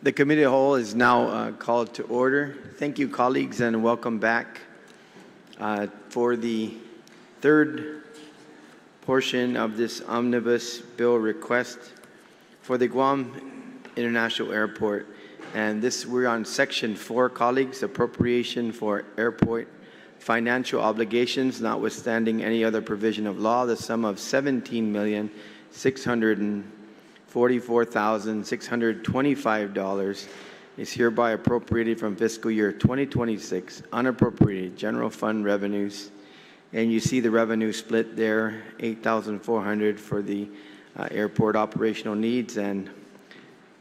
The committee of the whole is now called to order. Thank you, colleagues, and welcome back for the third portion of this omnibus bill request for the Guam International Airport. And we're on Section 4, colleagues, appropriation for airport financial obligations, notwithstanding any other provision of law. The sum of $17,644,625 is hereby appropriated from fiscal year 2026 unappropriated general fund revenues. And you see the revenue split there, $8,400 for the airport operational needs and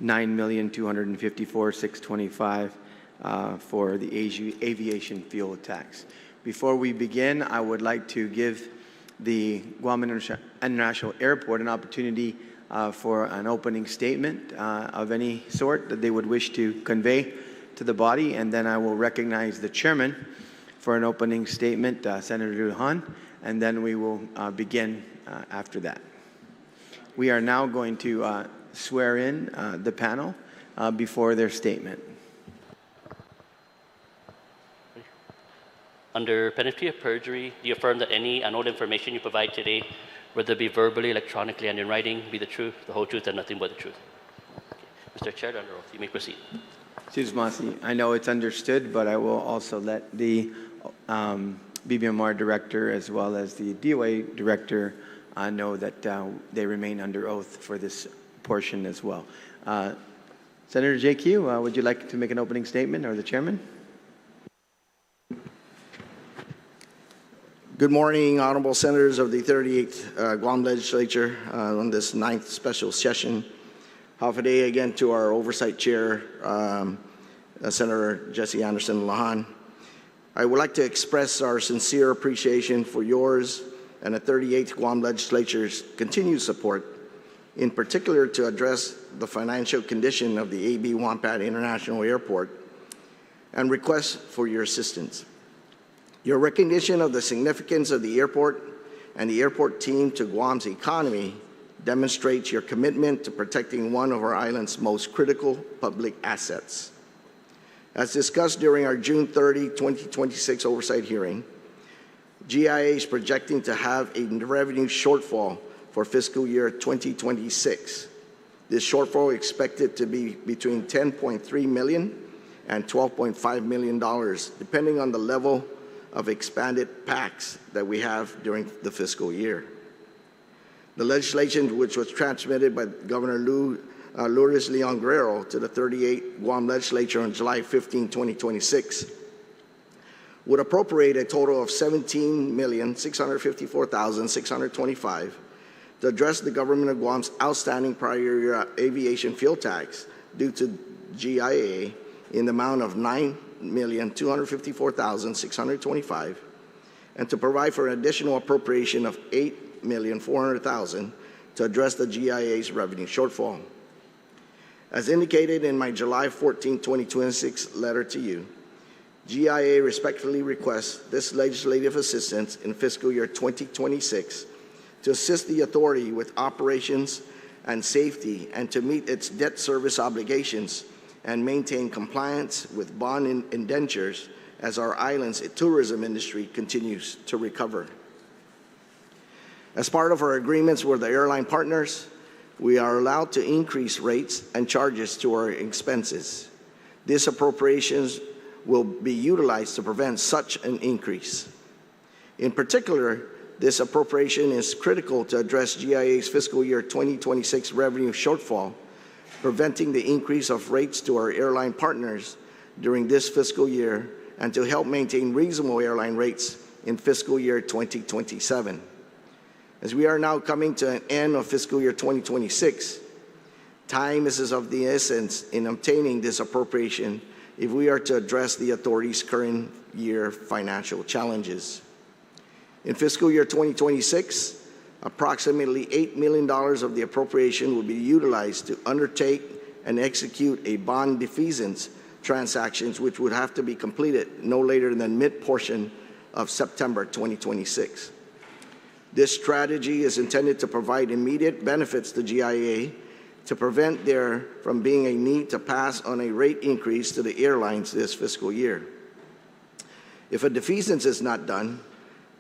$9,254,625 for the aviation fuel tax. Before we begin, I would like to give the Guam International Airport an opportunity for an opening statement of any sort that they would wish to convey to the body, and then I will recognize the chairman for an opening statement, Senator GUHNS, and then we will begin after that. We are now going to swear in the panel before their statement. Under penalty of perjury, do you affirm that any and all information you provide today, whether it be verbally, electronically, and in writing, be the truth, the whole truth, and nothing but the truth? Okay. Mr. Chair, under oath, you may proceed. Masi, I know it's understood, but I will also let the BBMR director as well as the DOA director know that they remain under oath for this portion as well. Senator JQ, would you like to make an opening statement, or the chairman? Good morning, honorable senators of the 38th Guam Legislature on this 9th special session. Hafaday again to our oversight chair, Senator Jesse Anderson Lahan. I would like to express our sincere appreciation for yours and the 38th Guam Legislature's continued support, in particular to address the financial condition of the A.B. Wampat International Airport and request for your assistance. Your recognition of the significance of the airport and the airport team to Guam's economy demonstrates your commitment to protecting one of our island's most critical public assets. As discussed during our June 30, 2026 oversight hearing, GIA is projecting to have a revenue shortfall for fiscal year 2026. This shortfall is expected to be between $10.3 million and $12.5 million, depending on the level of expanded PACs that we have during the fiscal year. The legislation, which was transmitted by Governor Lourdes Leon Guerrero to the 38th Guam Legislature on July 15, 2026, would appropriate a total of $17,654,625 to address the government of Guam's outstanding prior year aviation fuel tax due to GIA in the amount of $9,254,625, and to provide for an additional appropriation of $8,400,000 to address the GIA's revenue shortfall. As indicated in my July 14, 2026 letter to you, GIA respectfully requests this legislative assistance in fiscal year 2026 to assist the authority with operations and safety and to meet its debt service obligations and maintain compliance with bond indentures as our island's tourism industry continues to recover. As part of our agreements with the airline partners, we are allowed to increase rates and charges to our expenses. These appropriations will be utilized to prevent such an increase. In particular, this appropriation is critical to address GIA's fiscal year 2026 revenue shortfall, preventing the increase of rates to our airline partners during this fiscal year, and to help maintain reasonable airline rates in fiscal year 2027. As we are now coming to an end of fiscal year 2026, time is of the essence in obtaining this appropriation if we are to address the authority's current year financial challenges. In fiscal year 2026, approximately $8 million of the appropriation will be utilized to undertake and execute a bond defeasance transactions, which would have to be completed no later than mid-portion of September 2026. This strategy is intended to provide immediate benefits to GIA to prevent there from being a need to pass on a rate increase to the airlines this fiscal year. If a defeasance is not done,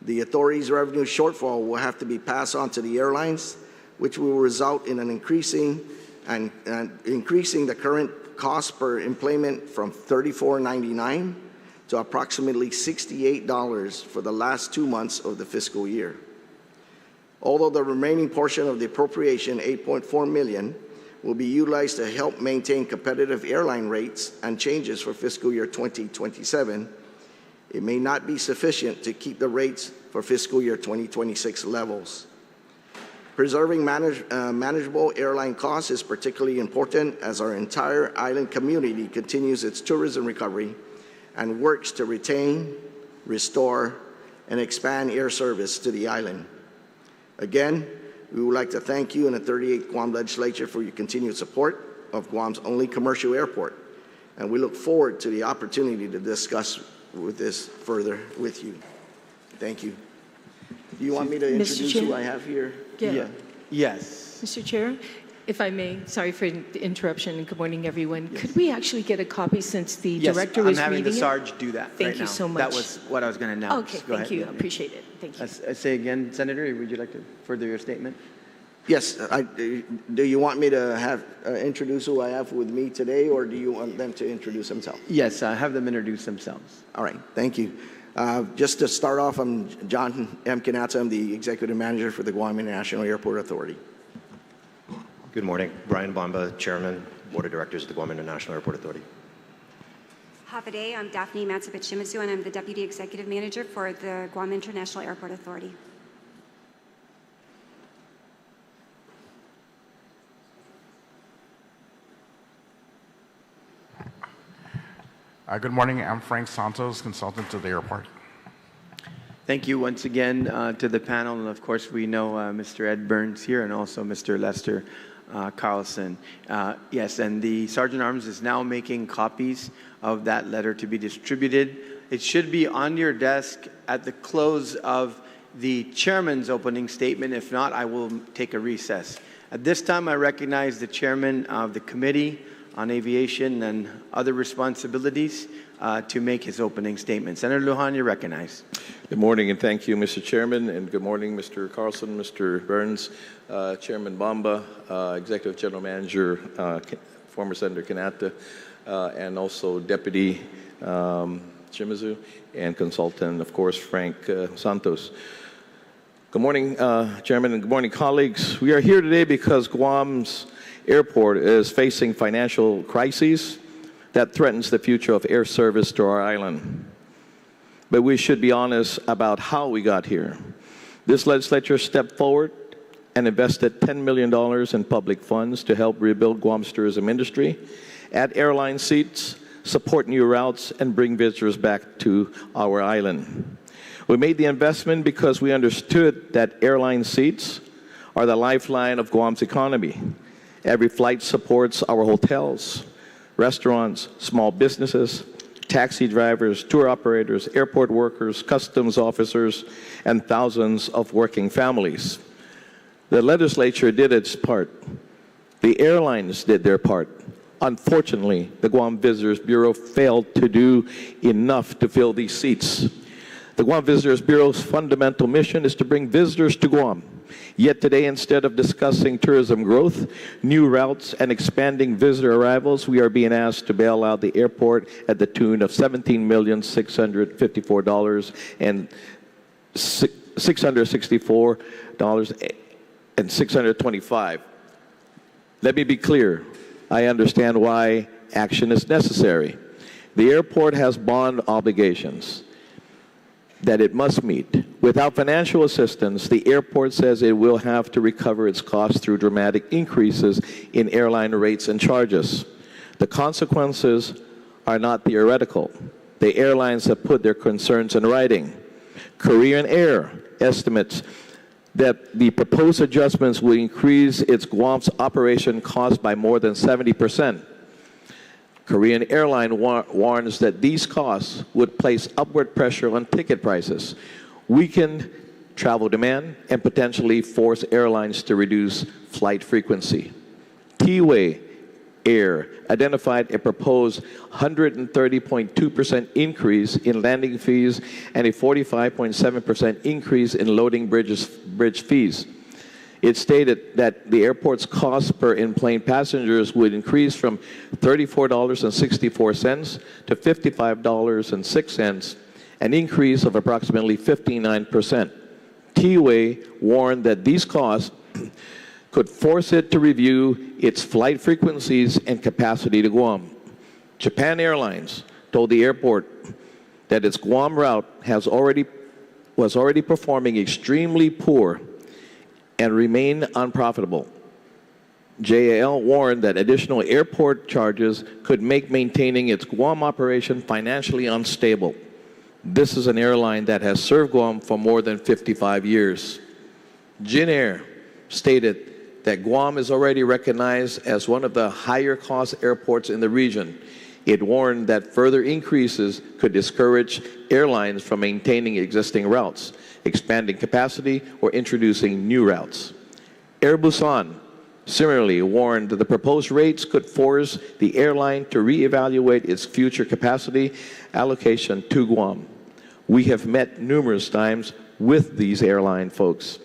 the authority's revenue shortfall will have to be passed on to the airlines, which will result in an increasing the current cost per enplanement from $34.99 to approximately $68 for the last 2 months of the fiscal year. Although the remaining portion of the appropriation, $8.4 million, will be utilized to help maintain competitive airline rates and changes for fiscal year 2027, it may not be sufficient to keep the rates for fiscal year 2026 levels. Preserving manageable airline costs is particularly important as our entire island community continues its tourism recovery and works to retain, restore, and expand air service to the island. Again, we would like to thank you and the 38th Guam Legislature for your continued support of Guam's only commercial airport, and we look forward to the opportunity to discuss this further with you. Thank you. Do you want me to introduce who I have here? Yeah. Yes. Mr. Chair, if I may, sorry for the interruption, and good morning, everyone. Yes. Could we actually get a copy since the director was reading it? Yes, I'm having the Sarge do that Thank you so much. That was what I was going to announce. Okay, thank you. Appreciate it. Thank you. I say again, Senator, would you like to further your statement? Yes. Do you want me to have introduce who I have with me today, or do you want them to introduce themselves? Yes, have them introduce themselves. All right. Thank you. Just to start off, I'm John M. Kanata. I'm the Executive Manager for the Guam International Airport Authority. Good morning. Brian Bomba, Chairman, Board of Directors of the Guam International Airport Authority. Havaday, I'm Daphne Matsubit-Shimizu, and I'm the Deputy Executive Manager for the Guam International Airport Authority. Good morning. I'm Frank Santos, consultant to the airport. Thank you once again to the panel, and of course we know Mr. Ed Burns here and also Mr. Lester Carlson. Yes, and the Sergeant Arms is now making copies of that letter to be distributed. It should be on your desk at the close of the Chairman's opening statement. If not, I will take a recess. At this time, I recognize the Chairman of the Committee on Aviation and Other Responsibilities to make his opening statement. Senator Lujan, you're recognized. Good morning, and thank you, Mr. Chairman, and good morning, Mr. Carlson, Mr. Burns, Chairman Bomba, Executive General Manager, former Senator Kanata, and also Deputy Shimizu, and consultant, of course, Frank Santos. Good morning, Chairman, and good morning, colleagues. We are here today because Guam's airport is facing financial crises that threatens the future of air service to our island. But we should be honest about how we got here. This legislature stepped forward and invested $10 million in public funds to help rebuild Guam's tourism industry, add airline seats, support new routes, and bring visitors back to our island. We made the investment because we understood that airline seats are the lifeline of Guam's economy. Every flight supports our hotels, restaurants, small businesses, taxi drivers, tour operators, airport workers, customs officers, and thousands of working families. The legislature did its part. The airlines did their part. Unfortunately, the Guam Visitors Bureau failed to do enough to fill these seats. The Guam Visitors Bureau's fundamental mission is to bring visitors to Guam. Yet today, instead of discussing tourism growth, new routes, and expanding visitor arrivals, we are being asked to bail out the airport at the tune of $17,654 and $664.625. Let me be clear. I understand why action is necessary. The airport has bond obligations that it must meet. Without financial assistance, the airport says it will have to recover its costs through dramatic increases in airline rates and charges. The consequences are not theoretical. The airlines have put their concerns in writing. Korean Air estimates that the proposed adjustments will increase its Guam's operation cost by more than 70%. Korean Airline warns that these costs would place upward pressure on ticket prices, weaken travel demand, and potentially force airlines to reduce flight frequency. T-Way Air identified a proposed 130.2% increase in landing fees and a 45.7% increase in loading bridge fees. It stated that the airport's cost per in-plane passengers would increase from $34.64 to $55.06, an increase of approximately 59%. T-Way warned that these costs could force it to review its flight frequencies and capacity to Guam. Japan Airlines told the airport that its Guam route was already performing extremely poor and remained unprofitable. JAL warned that additional airport charges could make maintaining its Guam operation financially unstable. This is an airline that has served Guam for more than 55 years. Jin Air stated that Guam is already recognized as one of the higher cost airports in the region. It warned that further increases could discourage airlines from maintaining existing routes, expanding capacity, or introducing new routes. Air Busan similarly warned that the proposed rates could force the airline to reevaluate its future capacity allocation to Guam. We have met numerous times with these airline folks.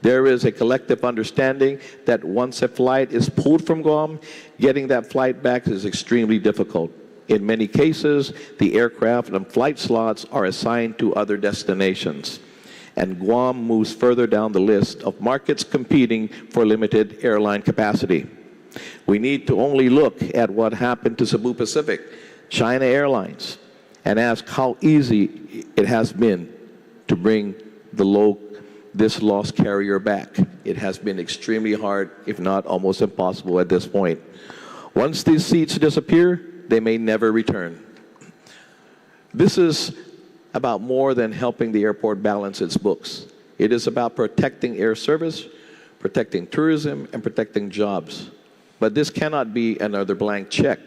There is a collective understanding that once a flight is pulled from Guam, getting that flight back is extremely difficult. In many cases, the aircraft and flight slots are assigned to other destinations, and Guam moves further down the list of markets competing for limited airline capacity. We need to only look at what happened to Cebu Pacific, China Airlines, and ask how easy it has been to bring this lost carrier back. It has been extremely hard, if not almost impossible at this point. Once these seats disappear, they may never return. This is about more than helping the airport balance its books. It is about protecting air service, protecting tourism, and protecting jobs. But this cannot be another blank check.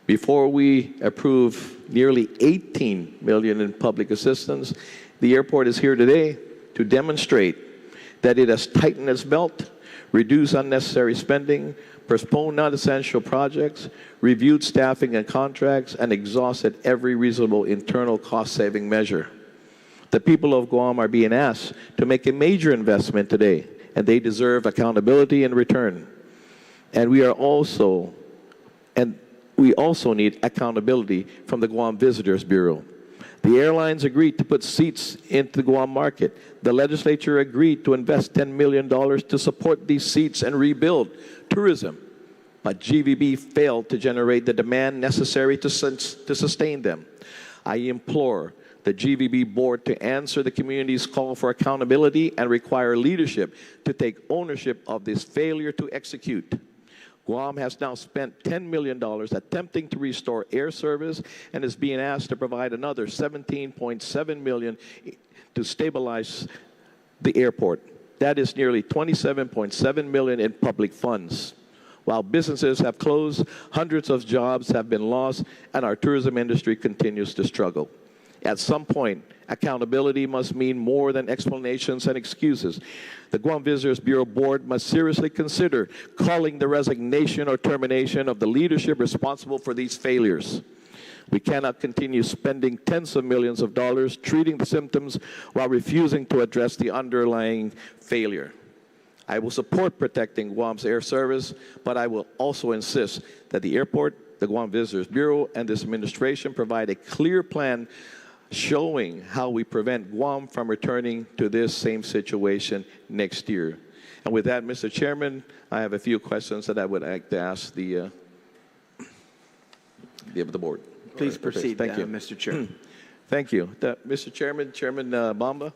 Before we approve nearly $18 million in public assistance, the airport is here today to demonstrate that it has tightened its belt, reduced unnecessary spending, postponed non-essential projects, reviewed staffing and contracts, and exhausted every reasonable internal cost-saving measure. The people of Guam are being asked to make a major investment today, and they deserve accountability in return. And we also need accountability from the Guam Visitors Bureau. The airlines agreed to put seats into the Guam market. The legislature agreed to invest $10 million to support these seats and rebuild tourism. But GVB failed to generate the demand necessary to sustain them. I implore the GVB board to answer the community's call for accountability and require leadership to take ownership of this failure to execute. Guam has now spent $10 million attempting to restore air service and is being asked to provide another $17.7 million to stabilize the airport. That is nearly $27.7 million in public funds. While businesses have closed, hundreds of jobs have been lost, and our tourism industry continues to struggle. At some point, accountability must mean more than explanations and excuses. The Guam Visitors Bureau Board must seriously consider calling the resignation or termination of the leadership responsible for these failures. We cannot continue spending tens of millions of dollars treating the symptoms while refusing to address the underlying failure. I will support protecting Guam's air service, but I will also insist that the airport, the Guam Visitors Bureau, and this administration provide a clear plan showing how we prevent Guam from returning to this same situation next year. And with that, Mr. Chairman, I have a few questions that I would like to ask the board. Please proceed, Thank you. Mr. Chair. Thank you. Mr. Chairman, Chairman Bamba,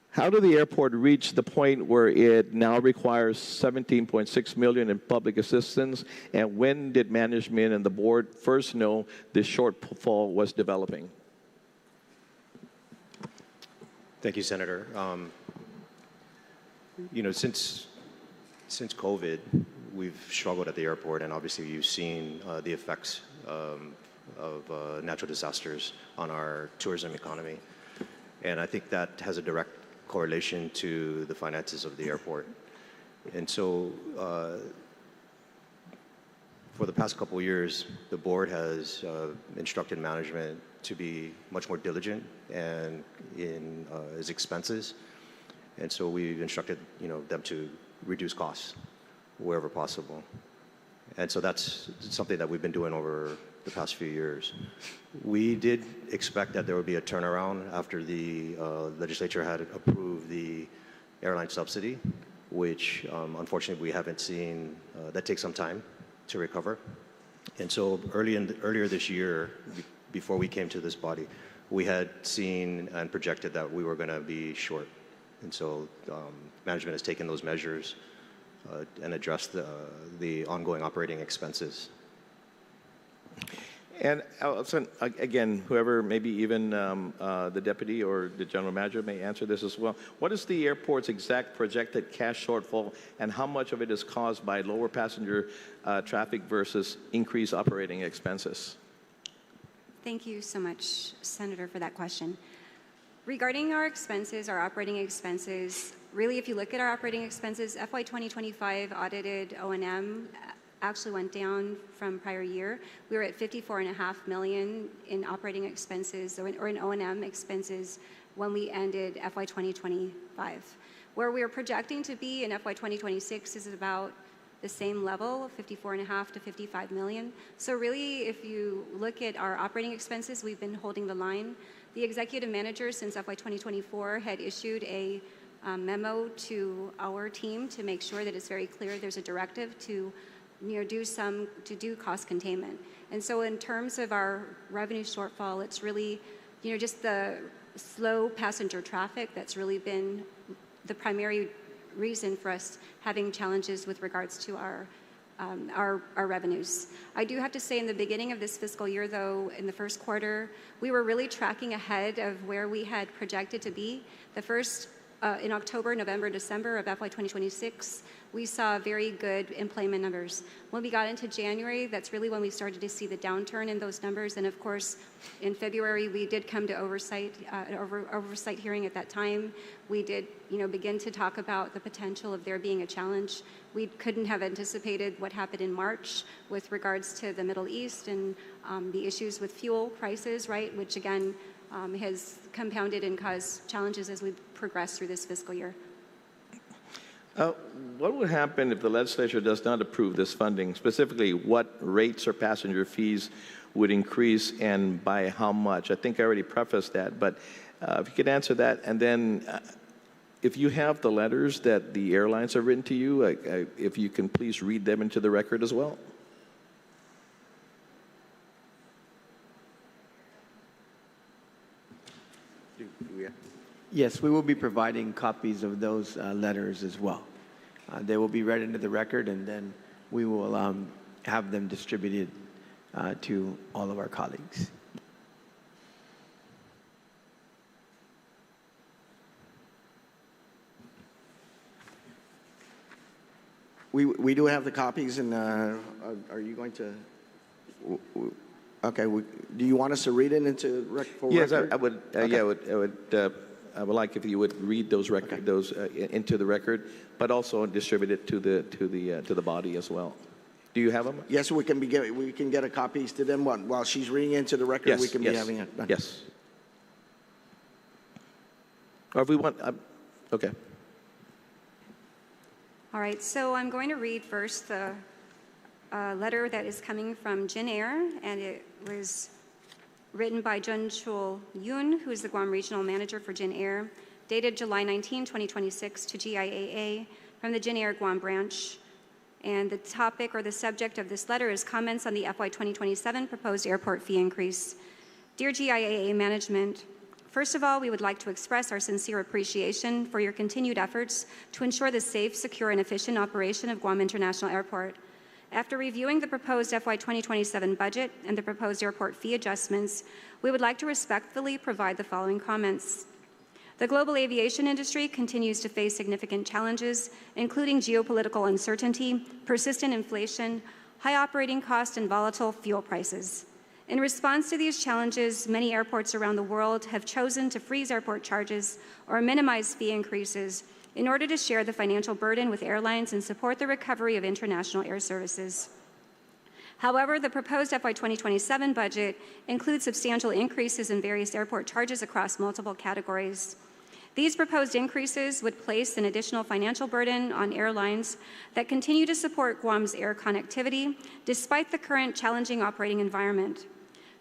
how did the airport reach the point where it now requires $17.6 million in public assistance, and when did management and the board first know this shortfall was developing? Thank you, Senator. You know, since COVID, we've struggled at the airport, and obviously you've seen the effects of natural disasters on our tourism economy. And I think that has a direct correlation to the finances of the airport. And so for the past couple of years, the board has instructed management to be much more diligent and in its expenses. And so we've instructed them to reduce costs wherever possible. And so that's something that we've been doing over the past few years. We did expect that there would be a turnaround after the legislature had approved the airline subsidy, which unfortunately we haven't seen. That takes some time to recover. And so earlier this year, before we came to this body, we had seen and projected that we were going to be short. And so management has taken those measures and addressed the ongoing operating expenses. And again, whoever, maybe even the deputy or the general manager may answer this as well. What is the airport's exact projected cash shortfall, and how much of it is caused by lower passenger traffic versus increased operating expenses? Thank you so much, Senator, for that question. Regarding our expenses, our operating expenses, really, if you look at our operating expenses, FY 2025 audited O&M actually went down from prior year. We were at $54.5 million in operating expenses or in O&M expenses when we ended FY 2025. Where we are projecting to be in FY 2026 is about the same level, $54.5 to $55 million. So really, if you look at our operating expenses, we've been holding the line. The executive manager since FY 2024 had issued a memo to our team to make sure that it's very clear there's a directive to do cost containment. And so in terms of our revenue shortfall, it's really just the slow passenger traffic that's really been the primary reason for us having challenges with regards to our revenues. I do have to say in the beginning of this fiscal year, though, in the first quarter, we were really tracking ahead of where we had projected to be. The first, in October, November, December of FY 2026, we saw very good employment numbers. When we got into January, that's really when we started to see the downturn in those numbers. And of course, in February, we did come to oversight hearing at that time. We did, begin to talk about the potential of there being a challenge. We couldn't have anticipated what happened in March with regards to the Middle East and the issues with fuel prices, right, which again has compounded and caused challenges as we progress through this fiscal year. What would happen if the legislature does not approve this funding? Specifically, what rates or passenger fees would increase and by how much? I think I already prefaced that, but if you could answer that. And then if you have the letters that the airlines have written to you, if you can please read them into the record as well. Yes, we will be providing copies of those letters as well. They will be read into the record, and then we will have them distributed to all of our colleagues. We do have the copies, and are you going to? Okay. Do you want us to read it into record? Yes, I would. Okay. I would like if you would read those into the record, but also distribute it to the body as well. Do you have them? Yes, we can get a copies to them while she's reading into the record. Yes, we can be having it done. Yes. Or if we want, okay. All right, so I'm going to read first the letter that is coming from Jin Air, and it was written by Jun Chul Yoon, who is the Guam Regional Manager for Jin Air, dated July 19, 2026 to GIAA from the Jin Air Guam branch. And the topic or the subject of this letter is comments on the FY 2027 proposed airport fee increase. Dear GIAA management, first of all, we would like to express our sincere appreciation for your continued efforts to ensure the safe, secure, and efficient operation of Guam International Airport. After reviewing the proposed FY 2027 budget and the proposed airport fee adjustments, we would like to respectfully provide the following comments. The global aviation industry continues to face significant challenges, including geopolitical uncertainty, persistent inflation, high operating costs, and volatile fuel prices. In response to these challenges, many airports around the world have chosen to freeze airport charges or minimize fee increases in order to share the financial burden with airlines and support the recovery of international air services. However, the proposed FY 2027 budget includes substantial increases in various airport charges across multiple categories. These proposed increases would place an additional financial burden on airlines that continue to support Guam's air connectivity despite the current challenging operating environment.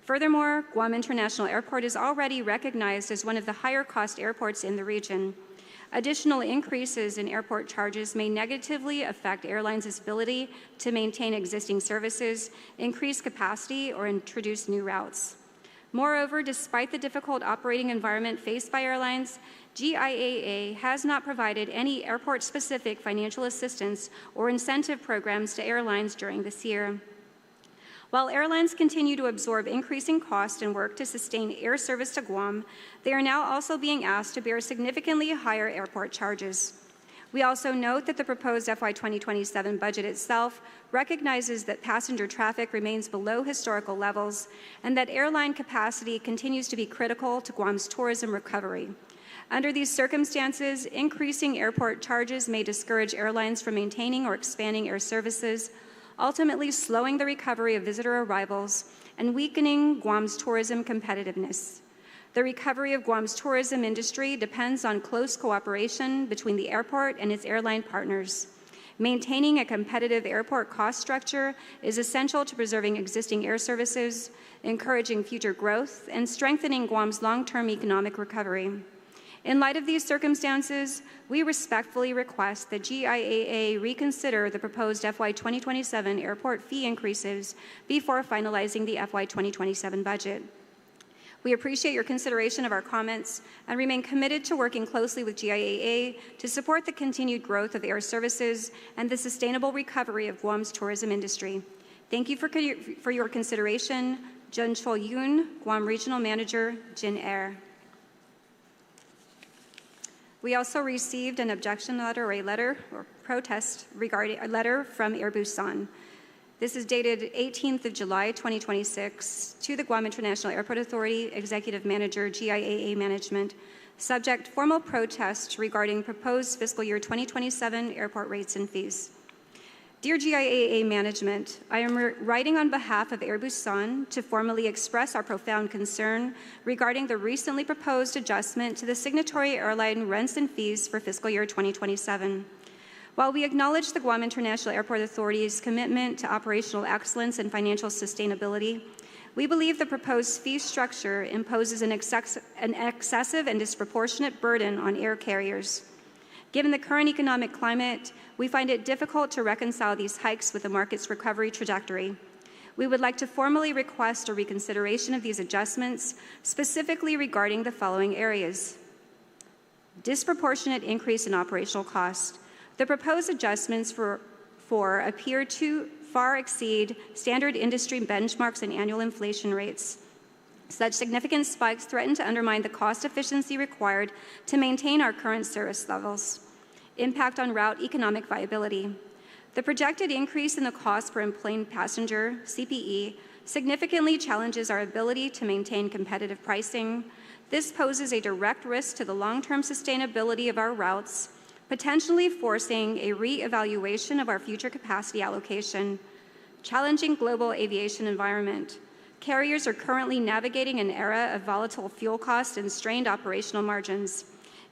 Furthermore, Guam International Airport is already recognized as one of the higher-cost airports in the region. Additional increases in airport charges may negatively affect airlines' ability to maintain existing services, increase capacity, or introduce new routes. Moreover, despite the difficult operating environment faced by airlines, GIAA has not provided any airport-specific financial assistance or incentive programs to airlines during this year. While airlines continue to absorb increasing costs and work to sustain air service to Guam, they are now also being asked to bear significantly higher airport charges. We also note that the proposed FY 2027 budget itself recognizes that passenger traffic remains below historical levels and that airline capacity continues to be critical to Guam's tourism recovery. Under these circumstances, increasing airport charges may discourage airlines from maintaining or expanding air services, ultimately slowing the recovery of visitor arrivals and weakening Guam's tourism competitiveness. The recovery of Guam's tourism industry depends on close cooperation between the airport and its airline partners. Maintaining a competitive airport cost structure is essential to preserving existing air services, encouraging future growth, and strengthening Guam's long-term economic recovery. In light of these circumstances, we respectfully request that GIAA reconsider the proposed FY 2027 airport fee increases before finalizing the FY 2027 budget. We appreciate your consideration of our comments and remain committed to working closely with GIAA to support the continued growth of air services and the sustainable recovery of Guam's tourism industry. Thank you for your consideration. Jun Chol Yoon, Guam Regional Manager, Jin Air. We also received an objection letter or a letter or protest regarding a letter from Air Busan. This is dated 18th of July, 2026, to the Guam International Airport Authority, Executive Manager, GIAA Management, subject formal protest regarding proposed fiscal year 2027 airport rates and fees. Dear GIAA Management, I am writing on behalf of Air Busan to formally express our profound concern regarding the recently proposed adjustment to the signatory airline rents and fees for fiscal year 2027. While we acknowledge the Guam International Airport Authority's commitment to operational excellence and financial sustainability, we believe the proposed fee structure imposes an excessive and disproportionate burden on air carriers. Given the current economic climate, we find it difficult to reconcile these hikes with the market's recovery trajectory. We would like to formally request a reconsideration of these adjustments, specifically regarding the following areas. Disproportionate increase in operational cost. The proposed adjustments appear to far exceed standard industry benchmarks and annual inflation rates. Such significant spikes threaten to undermine the cost efficiency required to maintain our current service levels. Impact on route economic viability. The projected increase in the cost per enplaned passenger, CPE, significantly challenges our ability to maintain competitive pricing. This poses a direct risk to the long-term sustainability of our routes, potentially forcing a re-evaluation of our future capacity allocation. Challenging global aviation environment. Carriers are currently navigating an era of volatile fuel costs and strained operational margins.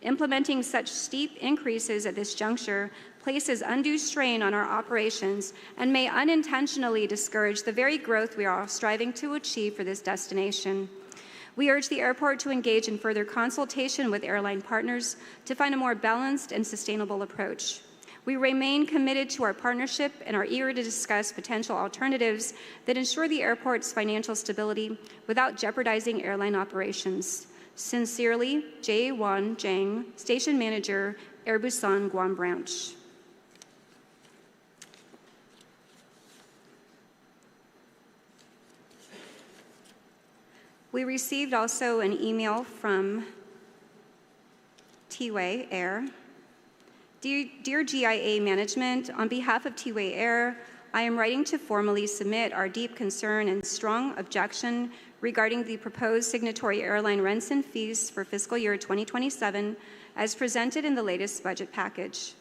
Implementing such steep increases at this juncture places undue strain on our operations and may unintentionally discourage the very growth we are striving to achieve for this destination. We urge the airport to engage in further consultation with airline partners to find a more balanced and sustainable approach. We remain committed to our partnership and are eager to discuss potential alternatives that ensure the airport's financial stability without jeopardizing airline operations. Sincerely, Jae-Won Jang, Station Manager, Air Busan, Guam Branch. We received also an email from T-Way Air. Dear GIA Management, on behalf of T-Way Air, I am writing to formally submit our deep concern and strong objection regarding the proposed signatory airline rents and fees for fiscal year 2027 as presented in the latest budget package.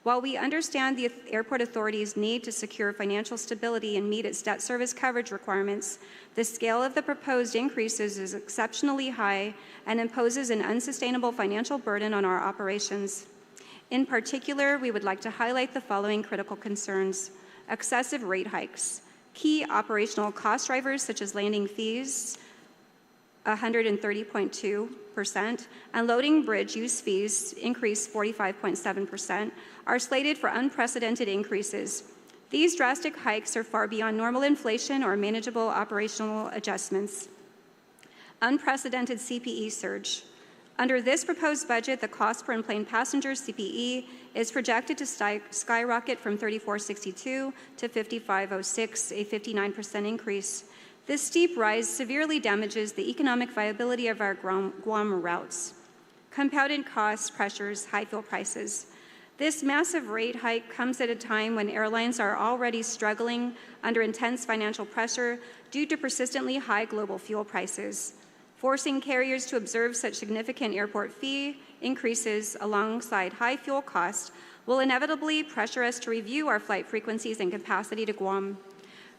While we understand the airport authority's need to secure financial stability and meet its debt service coverage requirements, the scale of the proposed increases is exceptionally high and imposes an unsustainable financial burden on our operations. In particular, we would like to highlight the following critical concerns: excessive rate hikes, key operational cost drivers such as landing fees, 130.2%, and loading bridge use fees increased 45.7%, are slated for unprecedented increases. These drastic hikes are far beyond normal inflation or manageable operational adjustments. Unprecedented CPE surge. Under this proposed budget, the cost per in-plane passenger CPE is projected to skyrocket from $34.62 to $55.06, a 59% increase. This steep rise severely damages the economic viability of our Guam routes. Compounded cost pressures, high fuel prices. This massive rate hike comes at a time when airlines are already struggling under intense financial pressure due to persistently high global fuel prices. Forcing carriers to observe such significant airport fee increases alongside high fuel costs will inevitably pressure us to review our flight frequencies and capacity to Guam.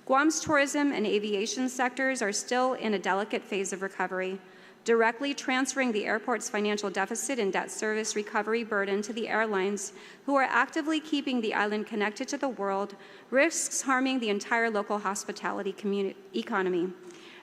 Guam's tourism and aviation sectors are still in a delicate phase of recovery. Directly transferring the airport's financial deficit and debt service recovery burden to the airlines, who are actively keeping the island connected to the world, risks harming the entire local hospitality economy.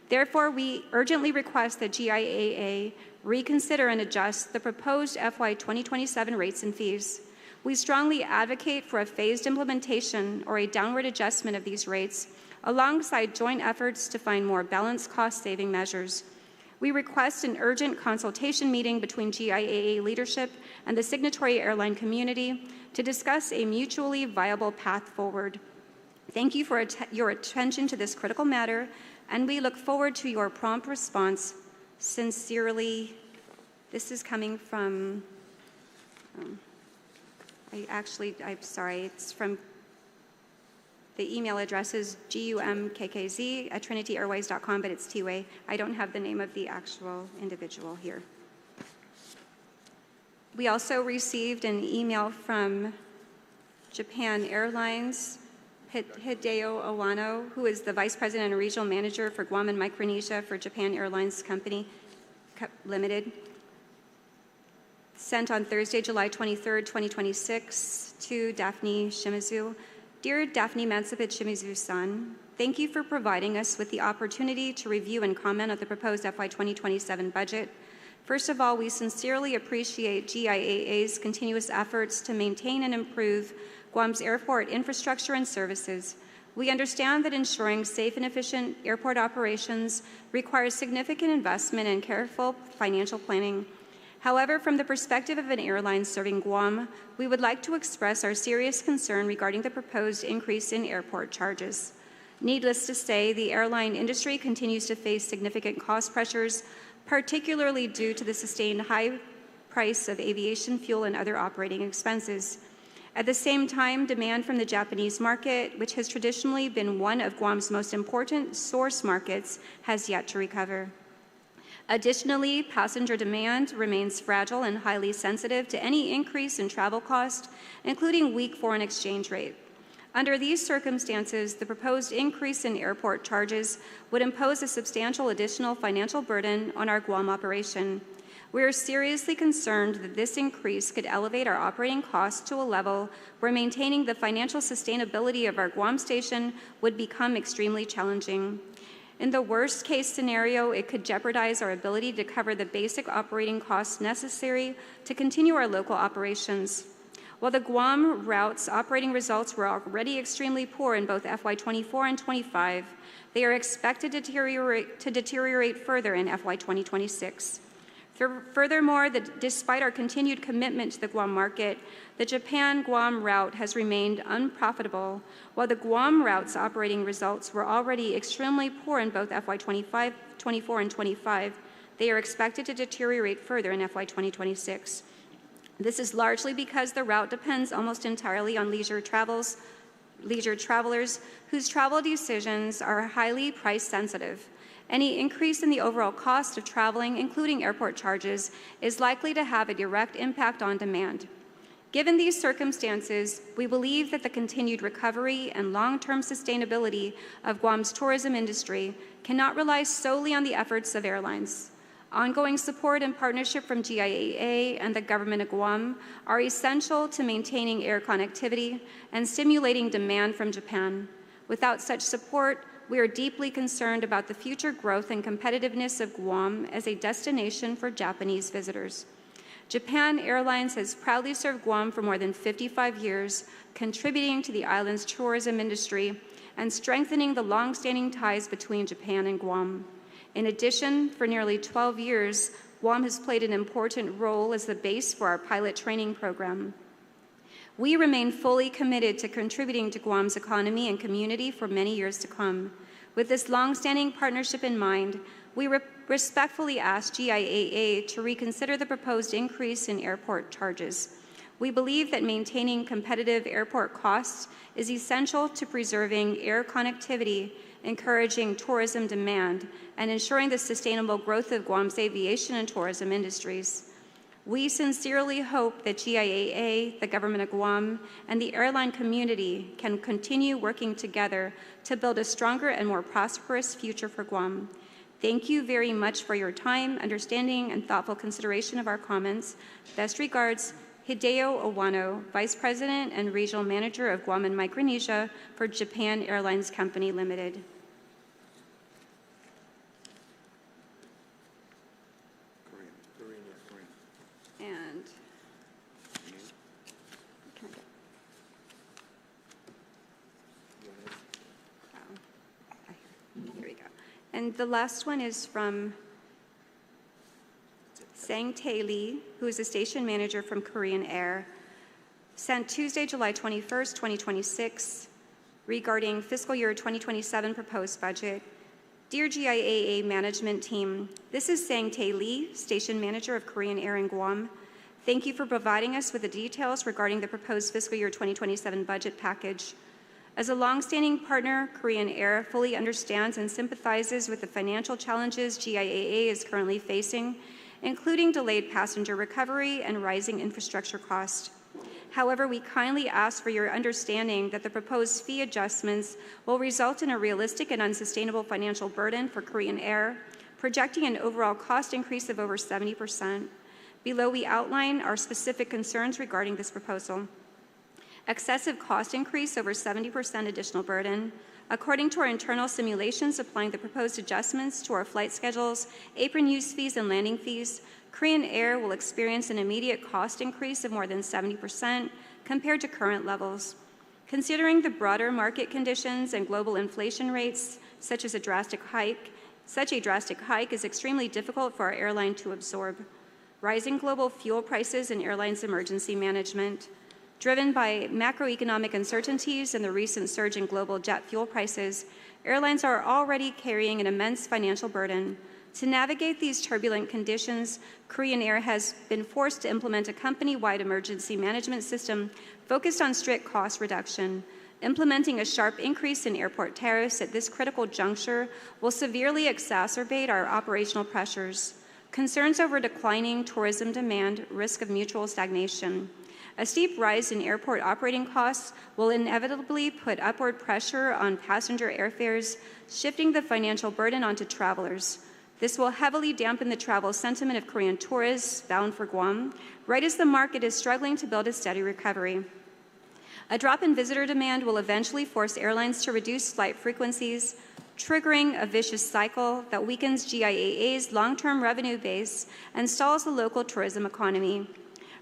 Therefore, we urgently request that GIAA reconsider and adjust the proposed FY 2027 rates and fees. We strongly advocate for a phased implementation or a downward adjustment of these rates, alongside joint efforts to find more balanced cost-saving measures. We request an urgent consultation meeting between GIAA leadership and the signatory airline community to discuss a mutually viable path forward. Thank you for your attention to this critical matter, and we look forward to your prompt response. Sincerely, this is coming from, I'm sorry, it's from, the email address is gumkkz@trinityairways.com, but it's T-Way. I don't have the name of the actual individual here. We also received an email from Japan Airlines, Hideo Owano, who is the Vice President and Regional Manager for Guam and Micronesia for Japan Airlines Company Limited, sent on Thursday, July 23rd, 2026, to Daphne Shimizu. Dear Daphne Mansipit Shimizu-san, thank you for providing us with the opportunity to review and comment on the proposed FY 2027 budget. First of all, we sincerely appreciate GIAA's continuous efforts to maintain and improve Guam's airport infrastructure and services. We understand that ensuring safe and efficient airport operations requires significant investment and careful financial planning. However, from the perspective of an airline serving Guam, we would like to express our serious concern regarding the proposed increase in airport charges. Needless to say, the airline industry continues to face significant cost pressures, particularly due to the sustained high price of aviation fuel and other operating expenses. At the same time, demand from the Japanese market, which has traditionally been one of Guam's most important source markets, has yet to recover. Additionally, passenger demand remains fragile and highly sensitive to any increase in travel cost, including weak foreign exchange rate. Under these circumstances, the proposed increase in airport charges would impose a substantial additional financial burden on our Guam operation. We are seriously concerned that this increase could elevate our operating costs to a level where maintaining the financial sustainability of our Guam station would become extremely challenging. In the worst-case scenario, it could jeopardize our ability to cover the basic operating costs necessary to continue our local operations. While the Guam route's operating results were already extremely poor in both FY 24 and 25, they are expected to deteriorate further in FY 2026. Furthermore, despite our continued commitment to the Guam market, the Japan-Guam route has remained unprofitable. While the Guam route's operating results were already extremely poor in both FY 24 and 25, they are expected to deteriorate further in FY 2026. This is largely because the route depends almost entirely on leisure travelers whose travel decisions are highly price sensitive. Any increase in the overall cost of traveling, including airport charges, is likely to have a direct impact on demand. Given these circumstances, we believe that the continued recovery and long-term sustainability of Guam's tourism industry cannot rely solely on the efforts of airlines. Ongoing support and partnership from GIAA and the government of Guam are essential to maintaining air connectivity and stimulating demand from Japan. Without such support, we are deeply concerned about the future growth and competitiveness of Guam as a destination for Japanese visitors. Japan Airlines has proudly served Guam for more than 55 years, contributing to the island's tourism industry and strengthening the long-standing ties between Japan and Guam. In addition, for nearly 12 years, Guam has played an important role as the base for our pilot training program. We remain fully committed to contributing to Guam's economy and community for many years to come. With this long-standing partnership in mind, we respectfully ask GIAA to reconsider the proposed increase in airport charges. We believe that maintaining competitive airport costs is essential to preserving air connectivity, encouraging tourism demand, and ensuring the sustainable growth of Guam's aviation and tourism industries. We sincerely hope that GIAA, the government of Guam, and the airline community can continue working together to build a stronger and more prosperous future for Guam. Thank you very much for your time, understanding, and thoughtful consideration of our comments. Best regards, Hideo Owano, Vice President and Regional Manager of Guam and Micronesia for Japan Airlines Company Limited. And here we go. And the last one is from Sang Tae Lee, who is a station manager from Korean Air, sent Tuesday, July 21st, 2026, regarding fiscal year 2027 proposed budget. Dear GIAA management team, this is Sang Tae Lee, station manager of Korean Air in Guam. Thank you for providing us with the details regarding the proposed fiscal year 2027 budget package. As a long-standing partner, Korean Air fully understands and sympathizes with the financial challenges GIAA is currently facing, including delayed passenger recovery and rising infrastructure costs. However, we kindly ask for your understanding that the proposed fee adjustments will result in a realistic and unsustainable financial burden for Korean Air, projecting an overall cost increase of over 70%. Below, we outline our specific concerns regarding this proposal. Excessive cost increase, over 70% additional burden. According to our internal simulations applying the proposed adjustments to our flight schedules, apron use fees, and landing fees, Korean Air will experience an immediate cost increase of more than 70% compared to current levels. Considering the broader market conditions and global inflation rates, such a drastic hike is extremely difficult for our airline to absorb. Rising global fuel prices and airlines' emergency management. Driven by macroeconomic uncertainties and the recent surge in global jet fuel prices, airlines are already carrying an immense financial burden. To navigate these turbulent conditions, Korean Air has been forced to implement a company-wide emergency management system focused on strict cost reduction. Implementing a sharp increase in airport tariffs at this critical juncture will severely exacerbate our operational pressures. Concerns over declining tourism demand, risk of mutual stagnation. A steep rise in airport operating costs will inevitably put upward pressure on passenger airfares, shifting the financial burden onto travelers. This will heavily dampen the travel sentiment of Korean tourists bound for Guam, right as the market is struggling to build a steady recovery. A drop in visitor demand will eventually force airlines to reduce flight frequencies, triggering a vicious cycle that weakens GIAA's long-term revenue base and stalls the local tourism economy.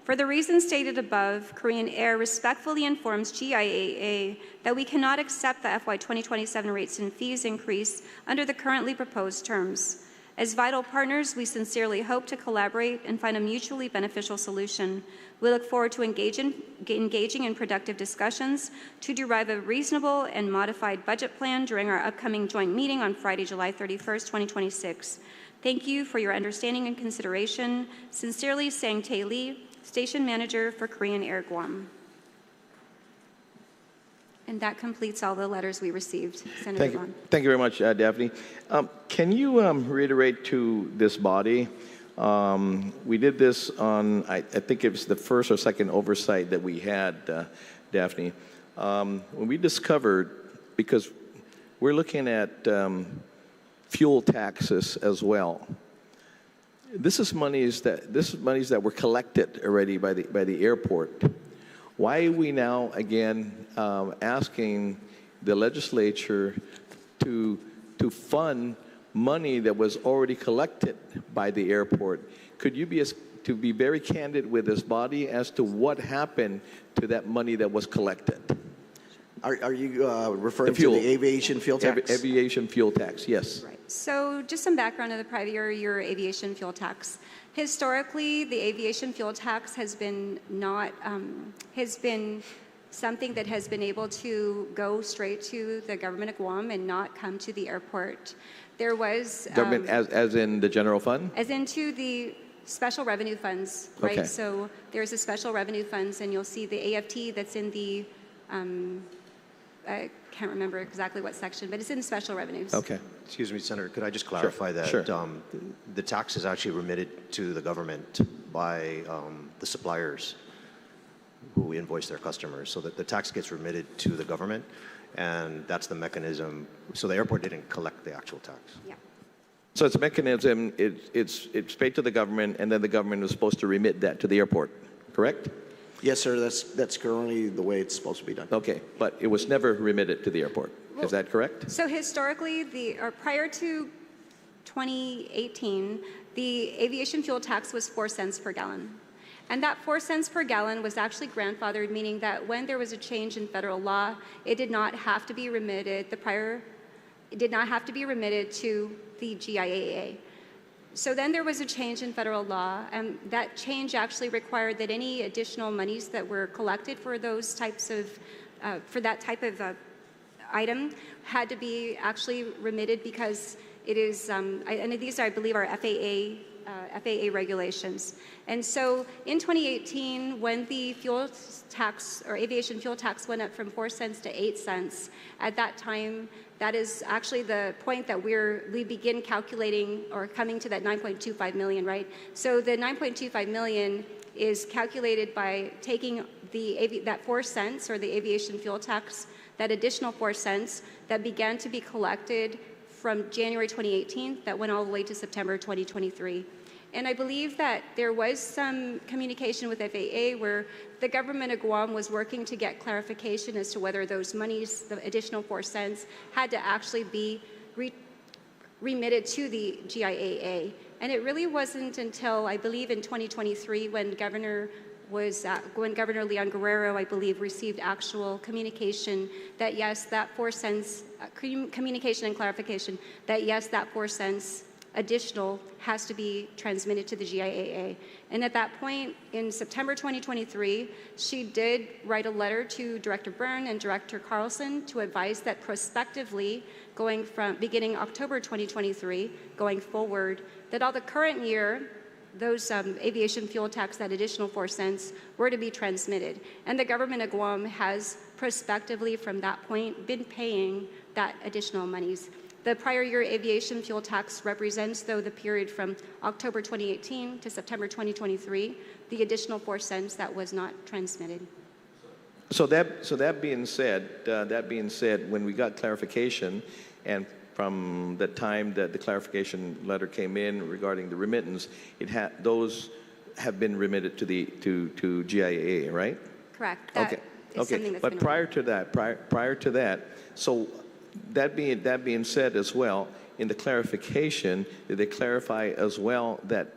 For the reasons stated above, Korean Air respectfully informs GIAA that we cannot accept the FY 2027 rates and fees increase under the currently proposed terms. As vital partners, we sincerely hope to collaborate and find a mutually beneficial solution. We look forward to engaging in productive discussions to derive a reasonable and modified budget plan during our upcoming joint meeting on Friday, July 31st, 2026. Thank you for your understanding and consideration. Sincerely, Sang Tae Lee, Station Manager for Korean Air Guam. And that completes all the letters we received. Senator Bond. Thank you very much, Daphne. Can you reiterate to this body We did this on, I think it was the first or second oversight that we had, Daphne. When we discovered, because we're looking at fuel taxes as well. This is monies that were collected already by the airport. Why are we now again asking the legislature to fund money that was already collected by the airport? Could you be very candid with this body as to what happened to that money that was collected? Are you referring to the aviation fuel tax? Aviation fuel tax, yes. Right. So just some background of the prior year aviation fuel tax. Historically, the aviation fuel tax has been something that has been able to go straight to the government of Guam and not come to the airport. There was government as in the general fund? As into the special revenue funds, right? Okay. So there's a special revenue funds, and you'll see the AFT that's in the I can't remember exactly what section, but it's in special revenues. Okay. Excuse me, Senator, could I just clarify that? Sure. The tax is actually remitted to the government by the suppliers who invoice their customers. So that the tax gets remitted to the government, and that's the mechanism. So the airport didn't collect the actual tax. Yeah. So it's a mechanism, it's paid to the government, and then the government is supposed to remit that to the airport, correct? Yes, sir. That's currently the way it's supposed to be done. Okay, but it was never remitted to the airport. Well, is that correct? So historically, prior to 2018, the aviation fuel tax was 4 cents per gallon. And that 4 cents per gallon was actually grandfathered, meaning that when there was a change in federal law, it did not have to be remitted, it did not have to be remitted to the GIAA. So then there was a change in federal law, and that change actually required that any additional monies that were collected for those types of, for that type of item had to be actually remitted because it is, and these I believe are FAA regulations. And so in 2018, when the fuel tax or aviation fuel tax went up from 4 cents to 8 cents, at that time, that is actually the point that we begin calculating or coming to that 9.25 million, right? So the 9.25 million is calculated by taking that 4 cents or the aviation fuel tax, that additional 4 cents that began to be collected from January 2018 that went all the way to September 2023. And I believe that there was some communication with FAA where the government of Guam was working to get clarification as to whether those monies, the additional 4 cents, had to actually be remitted to the GIAA. And it really wasn't until, I believe, in 2023 when Governor Leon Guerrero, I believe, received actual communication that yes, that 4 cents, communication and clarification, that yes, that 4 cents additional has to be transmitted to the GIAA. And at that point, in September 2023, she did write a letter to Director Byrne and Director Carlson to advise that prospectively, beginning October 2023, going forward, that all the current year, those aviation fuel tax, that additional 4 cents, were to be transmitted. And the government of Guam has prospectively, from that point, been paying that additional monies. The prior year aviation fuel tax represents, though, the period from October 2018 to September 2023, the additional 4 cents that was not transmitted. So that being said, when we got clarification, and from the time that the clarification letter came in regarding the remittance, those have been remitted to GIAA, right? Correct. That okay. is something that's But been prior to that, so that being said as well, in the clarification, did they clarify as well that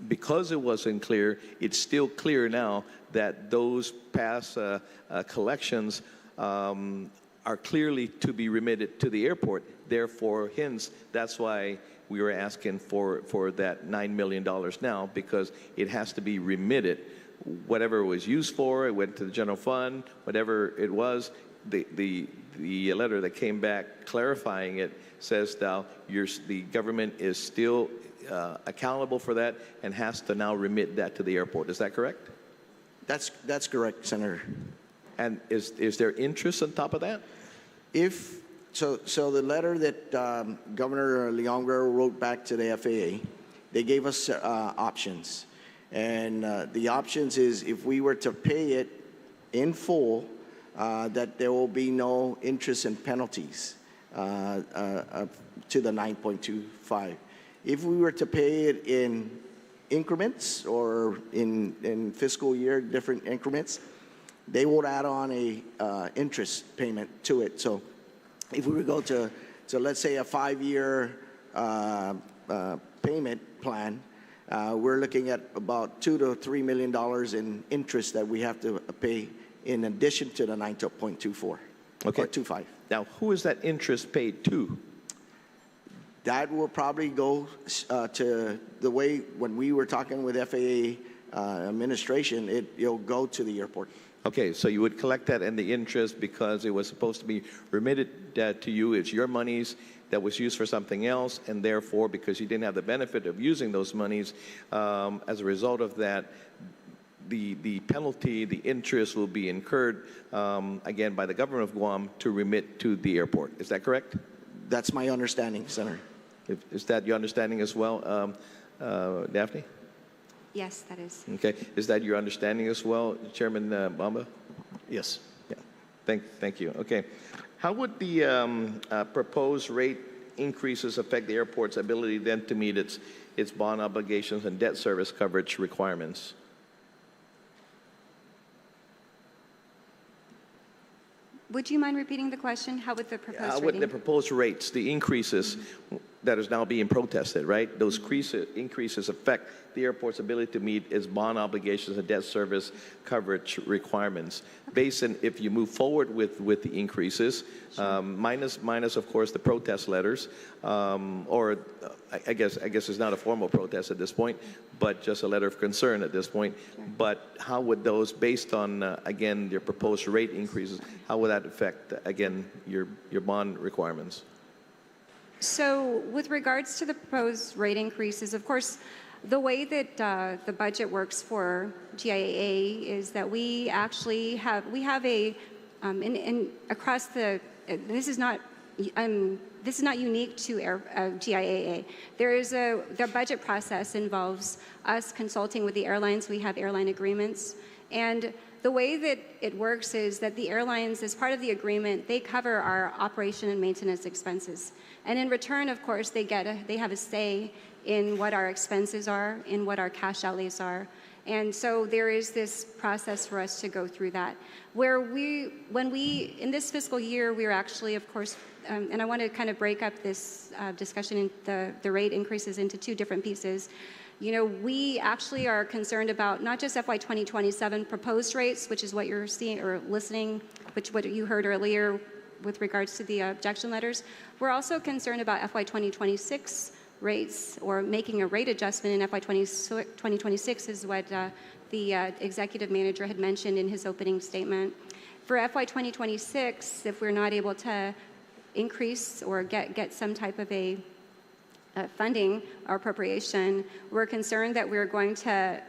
because it wasn't clear, it's still clear now that those past collections are clearly to be remitted to the airport. Therefore, hence, that's why we were asking for that $9 million now, because it has to be remitted. Whatever it was used for, it went to the general fund, whatever it was, the letter that came back clarifying it says now the government is still accountable for that and has to now remit that to the airport. Is that correct? That's correct, Senator. And is there interest on top of that? So the letter that Governor Leon Guerrero wrote back to the FAA they gave us options. And the options is if we were to pay it in full, that there will be no interest and penalties to the 9.25. If we were to pay it in increments or in fiscal year different increments, they would add on a interest payment to it. So if we would go to let's say a 5-year payment plan, we're looking at about $2 to $3 million in interest that we have to pay in addition to the 9.24 Okay. or 25. Now, who is that interest paid to? That will probably go to the way when we were talking with FAA administration, it'll go to the airport. Okay, so you would collect that and the interest because it was supposed to be remitted to you. It's your monies that was used for something else, and therefore, because you didn't have the benefit of using those monies, as a result of that, the penalty, the interest will be incurred, again, by the government of Guam to remit to the airport. Is that correct? That's my understanding, Senator. Is that your understanding as well, Daphne? Yes, that is. Okay. Is that your understanding as well, Chairman Bamba? Yes. Yeah. Thank you. Okay. How would the proposed rate increases affect the airport's ability then to meet its bond obligations and debt service coverage requirements? Would you mind repeating the question? How would the proposed With rating? the proposed rates, the increases that is now being protested, right? Those increases affect the airport's ability to meet its bond obligations and debt service coverage requirements. Based on if you move forward with the increases, minus of course the protest letters, or I guess it's not a formal protest at this point, but just a letter of concern at this point. Sure. But how would those, based on again your proposed rate increases, how would that affect again your bond requirements? So with regards to the proposed rate increases, of course, the way that the budget works for GIAA is that we actually have a across the this is not unique to GIAA. There is the budget process involves us consulting with the airlines. We have airline agreements, and the way that it works is that the airlines, as part of the agreement, they cover our operation and maintenance expenses. And in return, of course, they have a say in what our expenses are, in what our cash outlays are. And so there is this process for us to go through that. In this fiscal year, we are actually, of course, and I want to kind of break up this discussion in the rate increases into two different pieces. You know, we actually are concerned about not just FY 2027 proposed rates, which is what you're seeing or listening, what you heard earlier with regards to the objection letters. We're also concerned about FY 2026 rates, or making a rate adjustment in FY 2026 is what the executive manager had mentioned in his opening statement. For FY 2026, if we're not able to increase or get some type of a funding or appropriation, we're concerned that we're going to,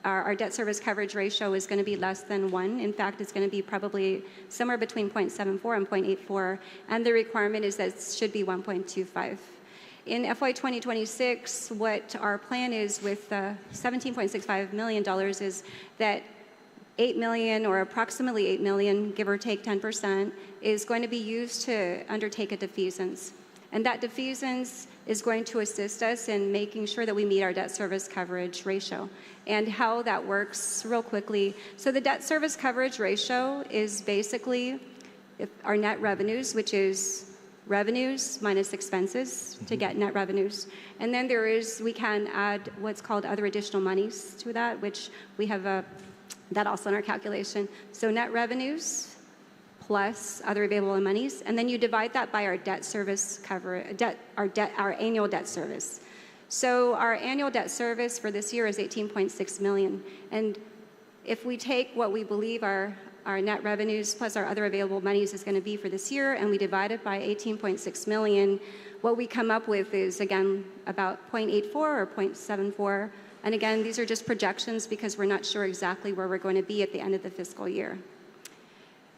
our debt service coverage ratio is going to be less than 1. In fact, it's going to be probably somewhere between 0.74 and 0.84, and the requirement is that it should be 1.25. In FY 2026, what our plan is with $17.65 million is that $8 million, or approximately $8 million, give or take 10%, is going to be used to undertake a defeasance. And that defeasance is going to assist us in making sure that we meet our debt service coverage ratio. And how that works real quickly. So the debt service coverage ratio is basically our net revenues, which is revenues minus expenses to get net revenues. And then we can add what's called other additional monies to that, which we have that also in our calculation. So net revenues plus other available monies, and then you divide that by our debt service our annual debt service. So our annual debt service for this year is $18.6 million. And if we take what we believe our net revenues plus our other available monies is going to be for this year, and we divide it by 18.6 million, what we come up with is, again, about 0.84 or 0.74. And again, these are just projections because we're not sure exactly where we're going to be at the end of the fiscal year.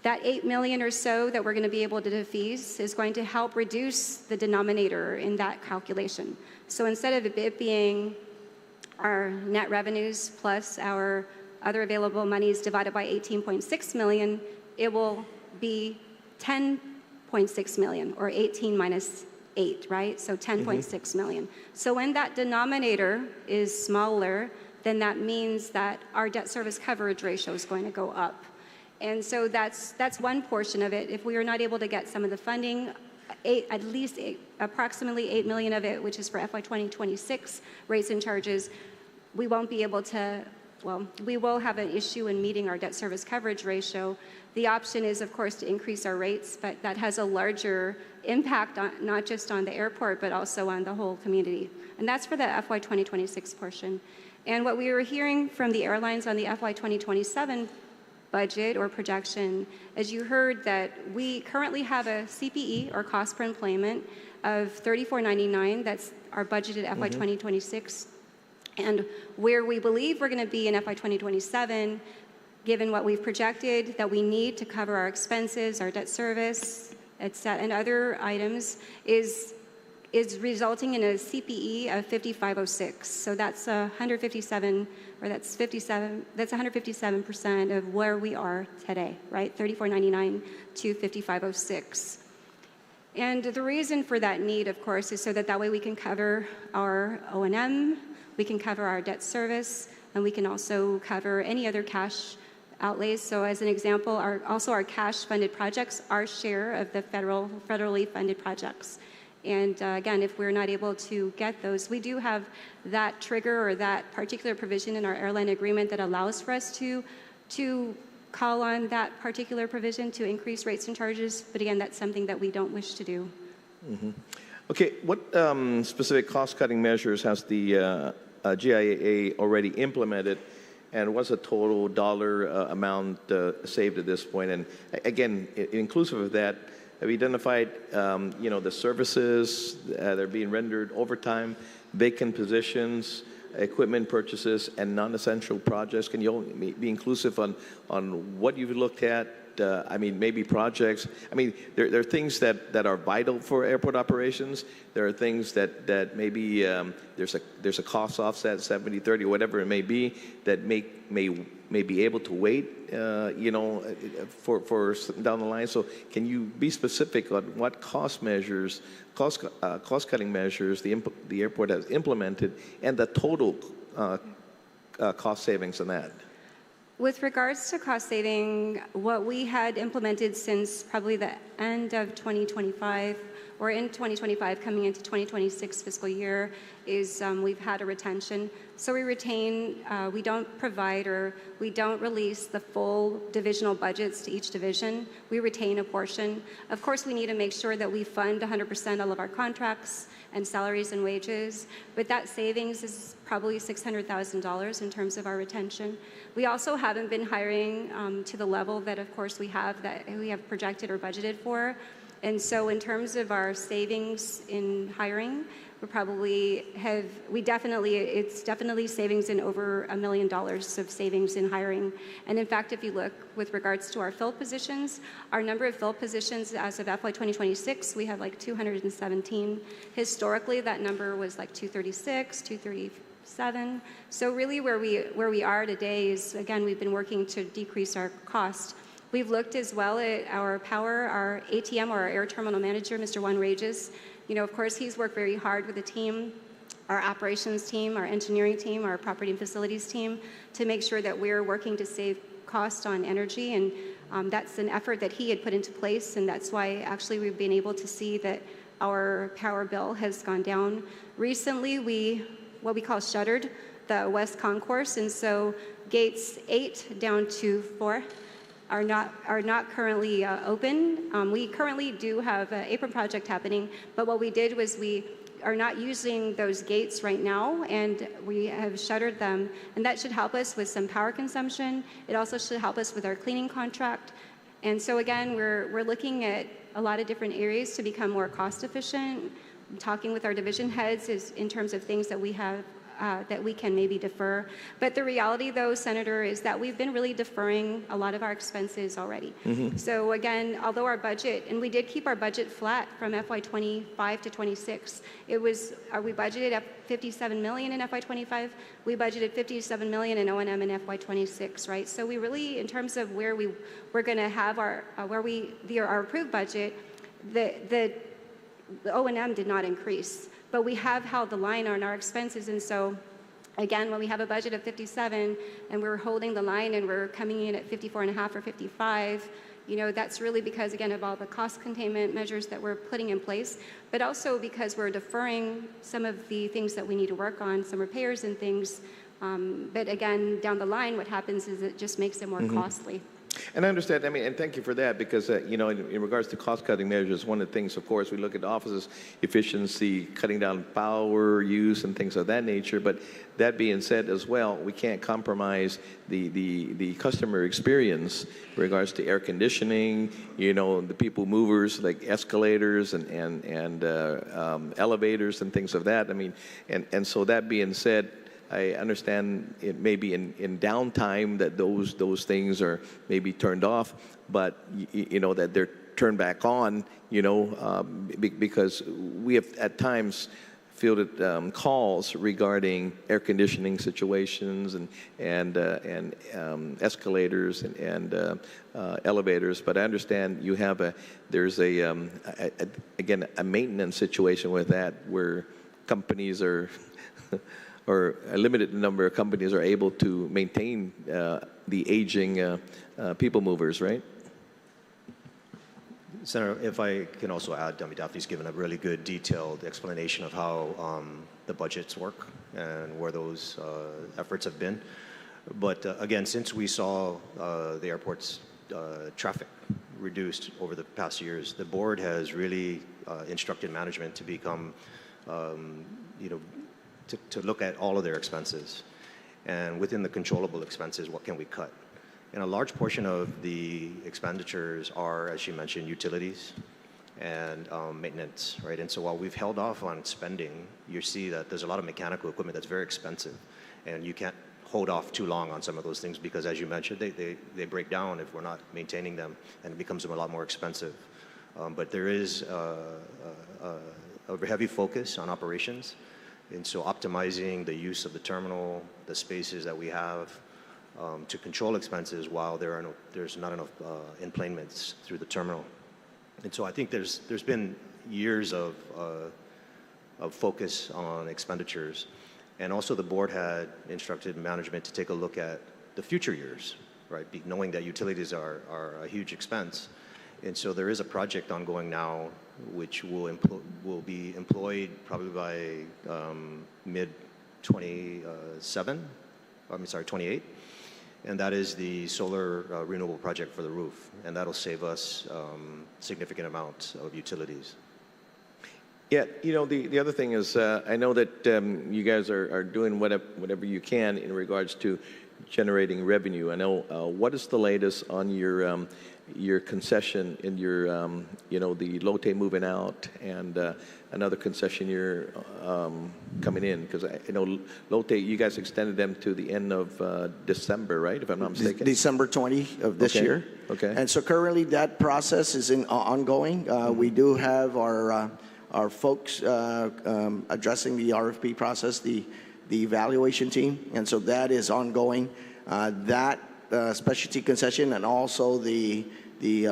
That 8 million or so that we're going to be able to defease is going to help reduce the denominator in that calculation. So instead of it being our net revenues plus our other available monies divided by 18.6 million, it will be 10.6 million, or 18 minus 8, right? So 10.6 million. So when that denominator is smaller, then that means that our debt service coverage ratio is going to go up. And so that's one portion of it. If we are not able to get some of the funding, approximately 8 million of it, which is for FY 2026 rates and charges, we won't be able to, well, we will have an issue in meeting our debt service coverage ratio. The option is, of course, to increase our rates, but that has a larger impact on, not just on the airport, but also on the whole community. And that's for the FY 2026 portion. And what we were hearing from the airlines on the FY 2027 budget or projection, as you heard, that we currently have a CPE, or cost per employment, of $34.99. That's our budgeted FY 2026. And where we believe we're going to be in FY 2027, given what we've projected that we need to cover our expenses, our debt service, and other items, is resulting in a CPE of 5506. So that's 157, or that's 57. That's 157% of where we are today, right? 34.99 to 5506. And the reason for that need, of course, is so that way we can cover our O&M, we can cover our debt service, and we can also cover any other cash outlays. So as an example, also our cash-funded projects, our share of the federally funded projects. And again, if we're not able to get those, we do have that trigger or that particular provision in our airline agreement that allows for us to call on that particular provision to increase rates and charges. But again, that's something that we don't wish to do. Okay, what specific cost-cutting measures has the GIAA already implemented, and what's the total dollar amount saved at this point? And again, inclusive of that, have you identified, the services that are being rendered overtime, vacant positions, equipment purchases, and non-essential projects? Can you be inclusive on what you've looked at? Maybe projects. There are things that are vital for airport operations. There are things that maybe there's a cost offset, 70-30, or whatever it may be, that may be able to wait, for down the line. So can you be specific on what cost-cutting measures the airport has implemented, and the total cost savings on that? With regards to cost saving, what we had implemented since probably the end of 2025, or in 2025 coming into 2026 fiscal year, is we've had a retention. So we retain, we don't provide, or we don't release the full divisional budgets to each division. We retain a portion. Of course, we need to make sure that we fund 100% all of our contracts and salaries and wages, but that savings is probably $600,000 in terms of our retention. We also haven't been hiring to the level that, of course, we have projected or budgeted for. And so in terms of our savings in hiring, it's definitely savings in over $1 million of savings in hiring. And in fact, if you look with regards to our filled positions, our number of filled positions as of FY 2026, we have like 217. Historically, that number was like 236, 237. So really where we are today is, again, we've been working to decrease our cost. We've looked as well at our power, our ATM, or our air terminal manager, Mr. Juan Rages. Of course, he's worked very hard with the team, our operations team, our engineering team, our property and facilities team, to make sure that we're working to save cost on energy. And that's an effort that he had put into place, and that's why actually we've been able to see that our power bill has gone down. Recently, what we call shuttered the West Concourse, and so gates 8 down to 4 are not currently open. We currently do have an apron project happening, but what we did was we are not using those gates right now, and we have shuttered them, and that should help us with some power consumption. It also should help us with our cleaning contract. And so again, we're looking at a lot of different areas to become more cost efficient. I'm talking with our division heads in terms of things that we have that we can maybe defer. But the reality, though, Senator, is that we've been really deferring a lot of our expenses already. So again, although our budget, and we did keep our budget flat from FY25 to 26, it was, we budgeted at $57 million in FY25. We budgeted $57 million in O&M in FY26, right? So we really, in terms of where we're going to have our approved budget, the O&M did not increase, but we have held the line on our expenses. And so again, when we have a budget of 57 and we're holding the line and we're coming in at 54.5 or 55, you know, that's really because, again, of all the cost containment measures that we're putting in place, but also because we're deferring some of the things that we need to work on, some repairs and things. But again, down the line, what happens is it just makes it more costly. And I understand, I mean, and thank you for that, because, you know, in regards to cost-cutting measures, one of the things, of course, we look at the office's efficiency, cutting down power use and things of that nature, but that being said as well, we can't compromise the customer experience in regards to air conditioning, you know, the people movers like escalators and elevators and things of that. I mean, and so that being said, I understand it may be in downtime that those things are maybe turned off, but you know that they're turned back on, you know, because we have at times fielded calls regarding air conditioning situations and escalators and elevators. But I understand you have there's again a maintenance situation with that where companies are. Or a limited number of companies are able to maintain the aging people movers, right? Senator, if I can also add, Daphne's given a really good detailed explanation of how the budgets work and where those efforts have been. But again, since we saw the airport's traffic reduced over the past years, the board has really instructed management to become, you know, to look at all of their expenses, and within the controllable expenses, what can we cut? And a large portion of the expenditures are, as you mentioned, utilities and maintenance, right? And so while we've held off on spending, you see that there's a lot of mechanical equipment that's very expensive, and you can't hold off too long on some of those things because, as you mentioned, they break down if we're not maintaining them, and it becomes a lot more expensive. But there is a heavy focus on operations. And so optimizing the use of the terminal, the spaces that we have to control expenses while there's not enough enplanements through the terminal. And so I think there's been years of focus on expenditures. And also the board had instructed management to take a look at the future years, right? Knowing that utilities are a huge expense. And so there is a project ongoing now which will be employed probably by mid-27, I'm sorry, 28. And that is the solar renewable project for the roof. And that'll save us significant amounts of utilities. Yeah, you know, the other thing is I know that you guys are doing whatever you can in regards to generating revenue. I know what is the latest on your concession in your, you know, the Lotte moving out and another concession year coming in? Because I know Lotte, you guys extended them to the end of December, right, if I'm not mistaken? December 20 of this year. Okay. And so currently that process is ongoing. We do have our folks addressing the RFP process, the evaluation team, and so that is ongoing. That specialty concession and also the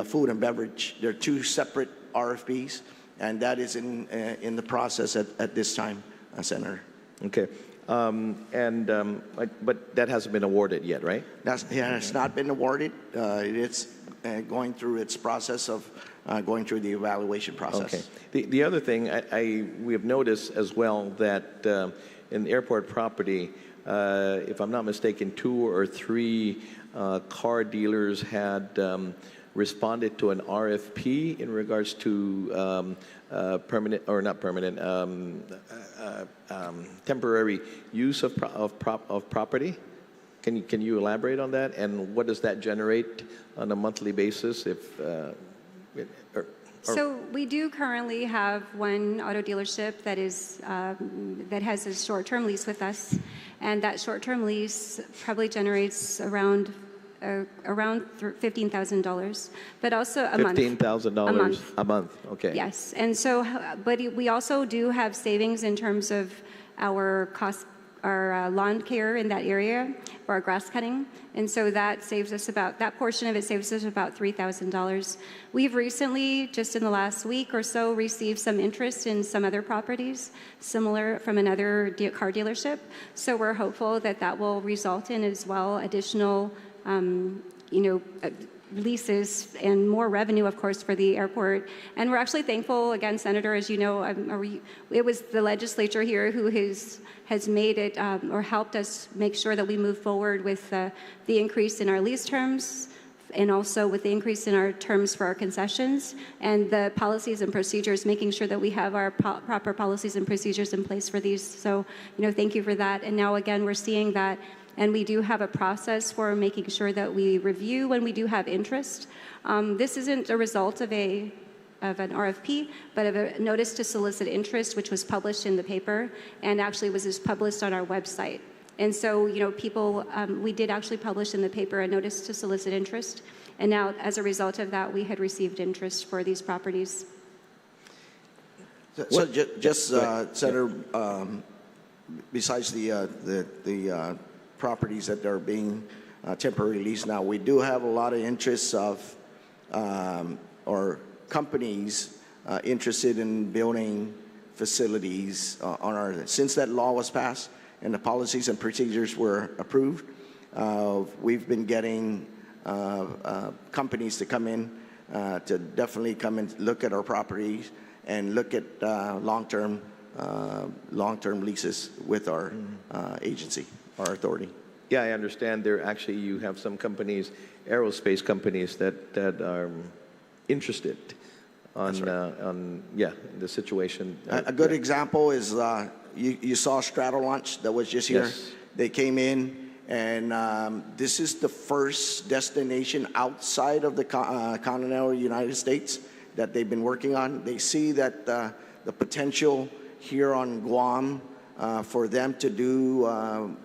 food and beverage, they're two separate RFPs, and that is in the process at this time, Senator. Okay. But that hasn't been awarded yet, right? It's not been awarded. It's going through its process of going through the evaluation process. Okay. The other thing we have noticed as well that in airport property, if I'm not mistaken, 2 or 3 car dealers had responded to an RFP in regards to permanent or not permanent, temporary use of property. Can you elaborate on that? And what does that generate on a monthly basis? If So we do currently have one auto dealership that is that has a short-term lease with us, and that short-term lease probably generates around $15,000, but also a month. $15,000 a month. Okay. Yes, and so, but we also do have savings in terms of our cost, our lawn care in that area, or our grass cutting, and so that saves us about, that portion of it saves us about $3,000. We've recently, just in the last week or so, received some interest in some other properties, similar from another car dealership, so we're hopeful that that will result in as well additional leases and more revenue, of course, for the airport. And we're actually thankful, again, Senator, as you know, it was the legislature here who has made it or helped us make sure that we move forward with the increase in our lease terms and also with the increase in our terms for our concessions and the policies and procedures, making sure that we have our proper policies and procedures in place for these. So, thank you for that. And now, again, we're seeing that. And we do have a process for making sure that we review when we do have interest. This isn't a result of an RFP, but of a notice to solicit interest, which was published in the paper and actually was just published on our website. And so, people, we did actually publish in the paper a notice to solicit interest. And now, as a result of that, we had received interest for these properties. So Senator, besides the properties that are being temporarily leased now, we do have a lot of interests of or companies interested in building facilities on our, since that law was passed and the policies and procedures were approved, we've been getting companies to come in to definitely come and look at our properties and look at long-term leases with our agency, our authority. Yeah, I understand. You have some companies, aerospace companies, that are interested on the situation. A good example is you saw Straddle Launch that was just here. Yes. They came in, and this is the first destination outside of the continental United States that they've been working on. They see that the potential here on Guam for them to do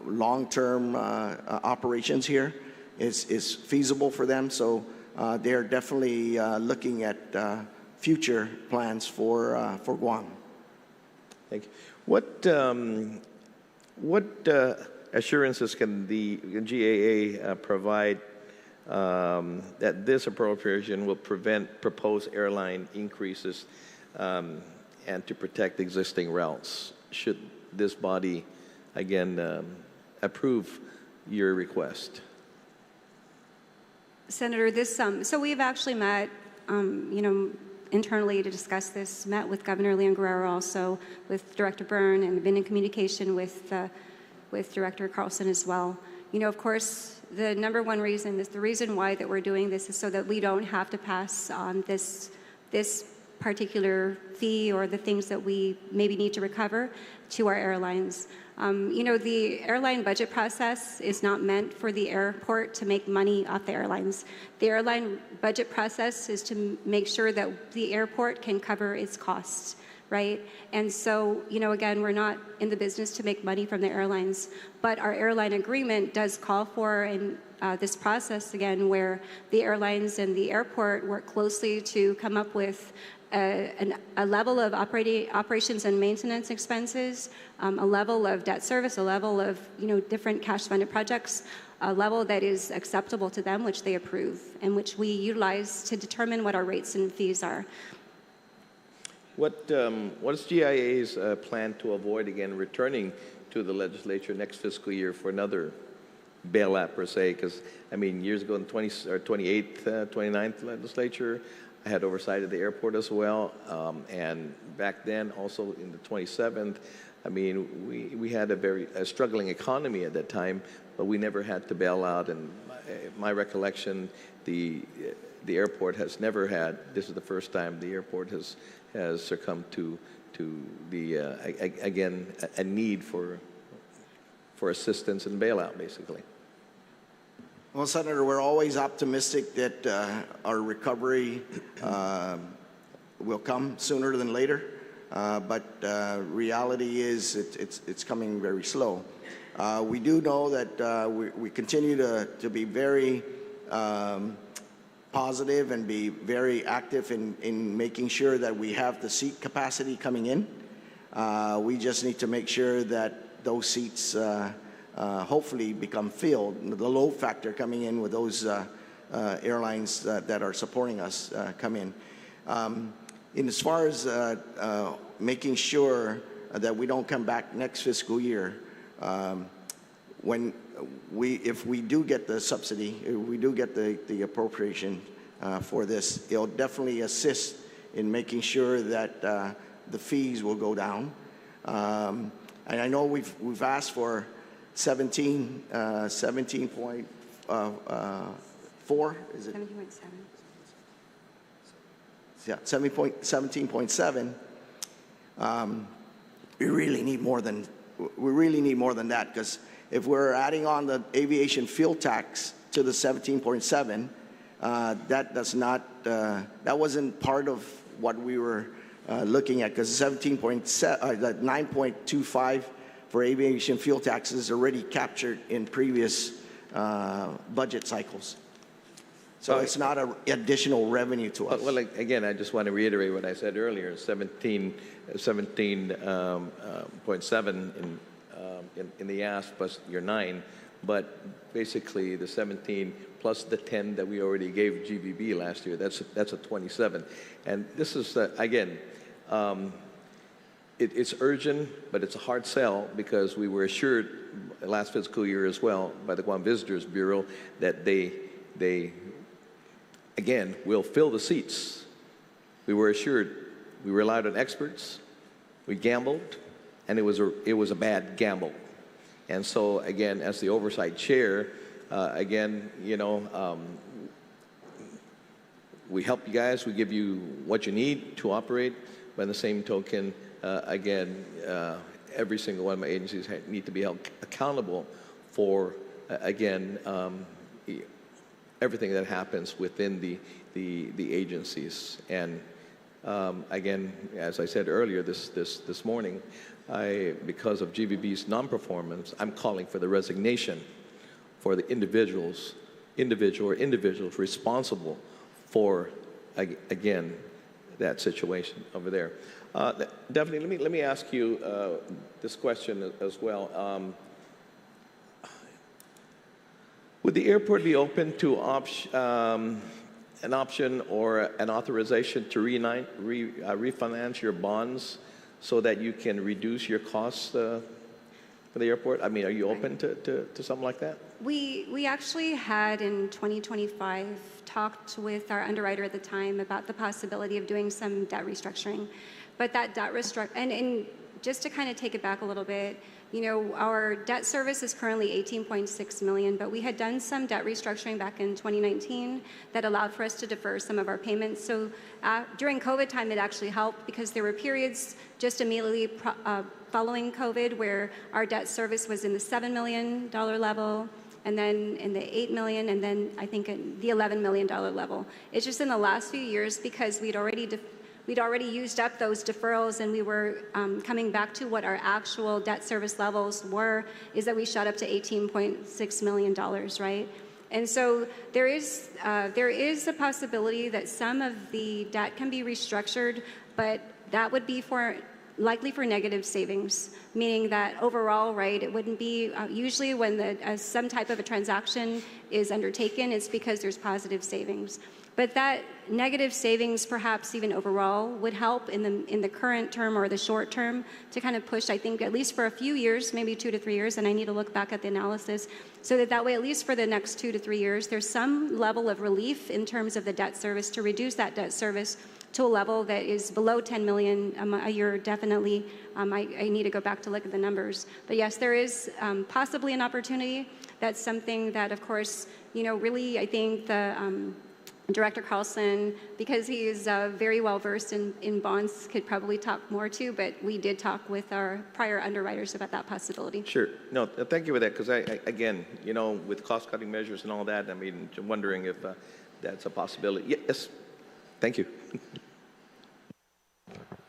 long-term operations here is feasible for them. So they're definitely looking at future plans for Guam. Thank you. What assurances can the GAA provide that this appropriation will prevent proposed airline increases and to protect existing routes, should this body, again, approve your request? Senator, so we've actually met, internally to discuss this, met with Governor Leon Guerrero, also with Director Byrne, and been in communication with Director Carlson as well. Of course, the number one reason, the reason why that we're doing this is so that we don't have to pass on this particular fee or the things that we maybe need to recover to our airlines. The airline budget process is not meant for the airport to make money off the airlines. The airline budget process is to make sure that the airport can cover its costs, right? And so, again, we're not in the business to make money from the airlines, but our airline agreement does call for this process, again, where the airlines and the airport work closely to come up with a level of operations and maintenance expenses, a level of debt service, a level of different cash-funded projects, a level that is acceptable to them, which they approve, and which we utilize to determine what our rates and fees are. What is GIA's plan to avoid, again, returning to the legislature next fiscal year for another bailout, per se? Because, years ago in the 28th, 29th legislature, I had oversight of the airport as well, and back then also in the 27th, we had a struggling economy at that time, but we never had to bail out. And my recollection, the airport has never had. This is the first time the airport has succumbed to the again a need for assistance and bailout, basically. Well, Senator, we're always optimistic that our recovery will come sooner than later, but reality is it's coming very slow. We do know that we continue to be very positive and be very active in making sure that we have the seat capacity coming in. We just need to make sure that those seats hopefully become filled, the load factor coming in with those airlines that are supporting us come in. As far as making sure that we don't come back next fiscal year, if we do get the subsidy, if we do get the appropriation for this, it'll definitely assist in making sure that the fees will go down. And I know we've asked for 17.4, is it? 17.7. Yeah, 17.7. We really need more than that, because if we're adding on the aviation fuel tax to the 17.7, that wasn't part of what we were looking at, because 9.25 for aviation fuel tax is already captured in previous budget cyccycles. So it's not an additional revenue to us. Well, again, I just want to reiterate what I said earlier, 17.7 in the ask plus your 9, but basically the 17 plus the 10 that we already gave GVB last year, that's a 27. And this is, again, it's urgent, but it's a hard sell, because we were assured last fiscal year as well by the Guam Visitors Bureau that they again, will fill the seats. We were assured. We relied on experts. We gambled, and it was a bad gamble. And so, again, as the oversight chair, again, we help you guys. We give you what you need to operate. By the same token, again, every single one of my agencies need to be held accountable for, again, everything that happens within the agencies. And again, as I said earlier this morning, because of GVB's non-performance, I'm calling for the resignation for the individuals responsible for, again, that situation over there. Definitely, let me ask you this question as well. Would the airport be open to an option or an authorization to refinance your bonds so that you can reduce your costs for the airport? I mean, are you open to something like that? We actually had in 2025 talked with our underwriter at the time about the possibility of doing some debt restructuring. But that debt and just to kind of take it back a little bit, our debt service is currently $18.6 million, but we had done some debt restructuring back in 2019 that allowed for us to defer some of our payments. So during COVID time, it actually helped, because there were periods just immediately following COVID where our debt service was in the $7 million level, and then in the $8 million, and then I think in the $11 million level. It's just in the last few years, because we'd already used up those deferrals, and we were coming back to what our actual debt service levels were, is that we shot up to $18.6 million, right? And so there is a possibility that some of the debt can be restructured, but that would be likely for negative savings, meaning that overall, right, it wouldn't be, usually when some type of a transaction is undertaken, it's because there's positive savings. But that negative savings, perhaps even overall, would help in the current term or the short term to kind of push, I think, at least for a few years, maybe 2 to 3 years, and I need to look back at the analysis, so that way, at least for the next 2 to 3 years, there's some level of relief in terms of the debt service, to reduce that debt service to a level that is below $10 million a year, definitely. I need to go back to look at the numbers. But yes, there is possibly an opportunity. That's something that, of course, really, I think the Director Carlson, because he is very well versed in bonds, could probably talk more to, but we did talk with our prior underwriters about that possibility. Sure. No, thank you for that, because again, with cost-cutting measures and all that, I mean, I'm wondering if that's a possibility. Yes. Thank you.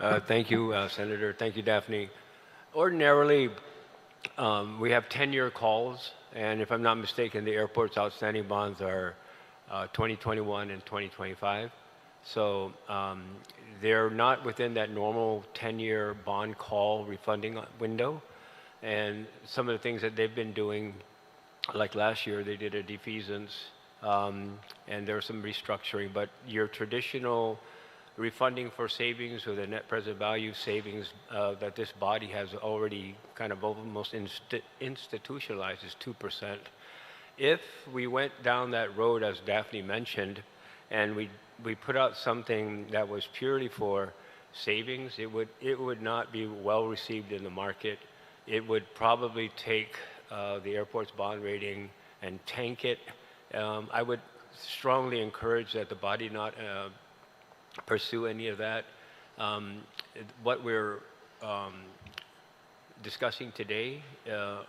Thank you, Senator. Thank you, Daphne. Ordinarily, we have 10-year calls, and if I'm not mistaken, the airport's outstanding bonds are 2021 and 2025. So they're not within that normal 10-year bond call refunding window. And some of the things that they've been doing, like last year, they did a defeasance, and there was some restructuring. But your traditional refunding for savings or the net present value savings that this body has already kind of almost institutionalized is 2%. If we went down that road, as Daphne mentioned, and we put out something that was purely for savings, it would not be well received in the market. It would probably take the airport's bond rating and tank it. I would strongly encourage that the body not pursue any of that. What we're discussing today,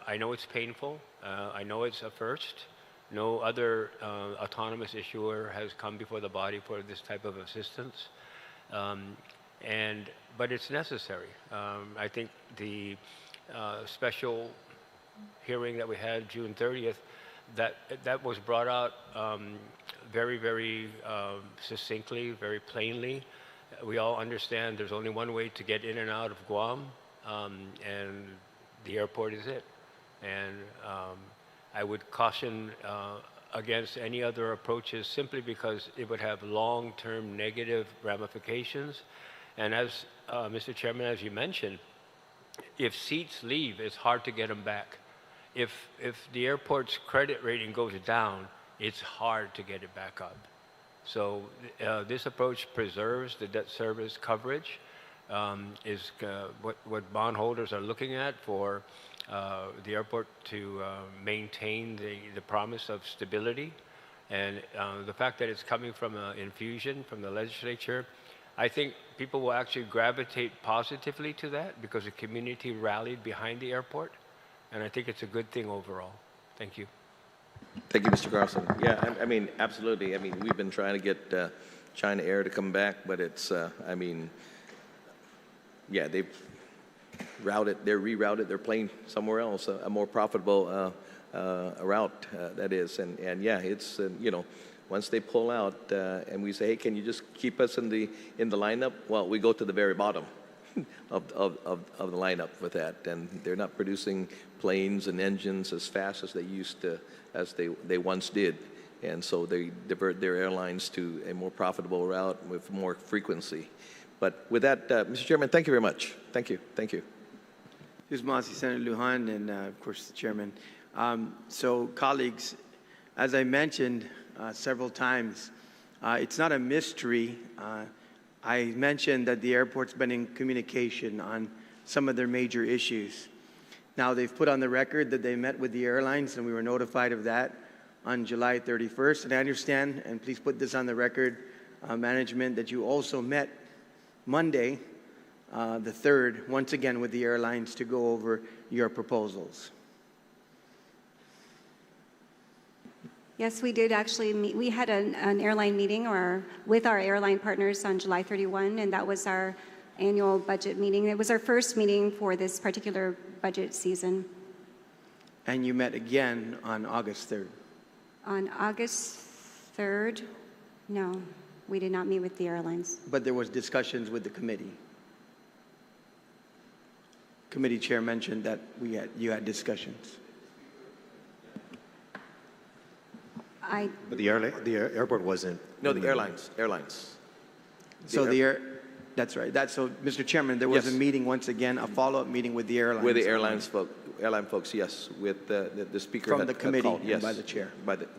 I know it's painful. I know it's a first. No other autonomous issuer has come before the body for this type of assistance. But it's necessary. I think the special hearing that we had June 30th, that was brought out very, very succinctly, very plainly. We all understand there's only one way to get in and out of Guam, and the airport is it. And I would caution against any other approaches simply because it would have long-term negative ramifications. And as Mr. Chairman, as you mentioned, if seats leave, it's hard to get them back. If the airport's credit rating goes down, it's hard to get it back up. So this approach preserves the debt service coverage, is what bondholders are looking at for the airport to maintain the promise of stability. And the fact that it's coming from an infusion from the legislature, I think people will actually gravitate positively to that because the community rallied behind the airport. And I think it's a good thing overall. Thank you. Thank you, Mr. Carlson. Yeah, I mean, absolutely. I mean, we've been trying to get China Air to come back, but it's, I mean, yeah, they've rerouted their plane somewhere else, a more profitable route, that is. And yeah, it's, you know, once they pull out and we say, hey, can you just keep us in the lineup? Well, we go to the very bottom of the lineup with that, and they're not producing planes and engines as fast as they used to, as they once did, and so they divert their airlines to a more profitable route with more frequency. But with that, Mr. Chairman, thank you very much. Thank you. Thank you. Usmasi, Senator Lujan, and of course the chairman. So, colleagues, as I mentioned several times, it's not a mystery. I mentioned that the airport's been in communication on some of their major issues. Now, they've put on the record that they met with the airlines, and we were notified of that on July 31st. And I understand, and please put this on the record, management, that you also met Monday, the 3rd, once again with the airlines to go over your proposals. Yes, we did actually meet. We had an airline meeting with our airline partners on July 31, and that was our annual budget meeting. It was our first meeting for this particular budget season. And you met again on August 3rd? On August 3rd, no, we did not meet with the airlines. But there was discussions with the committee. Committee chair mentioned that you had discussions. But the airport wasn't. No, the airlines. So that's right. So, Mr. Chairman, there was a meeting once again, a follow-up meeting with the airlines. With the airline folks, yes. With the speaker from the committee called, yes. And by the chair.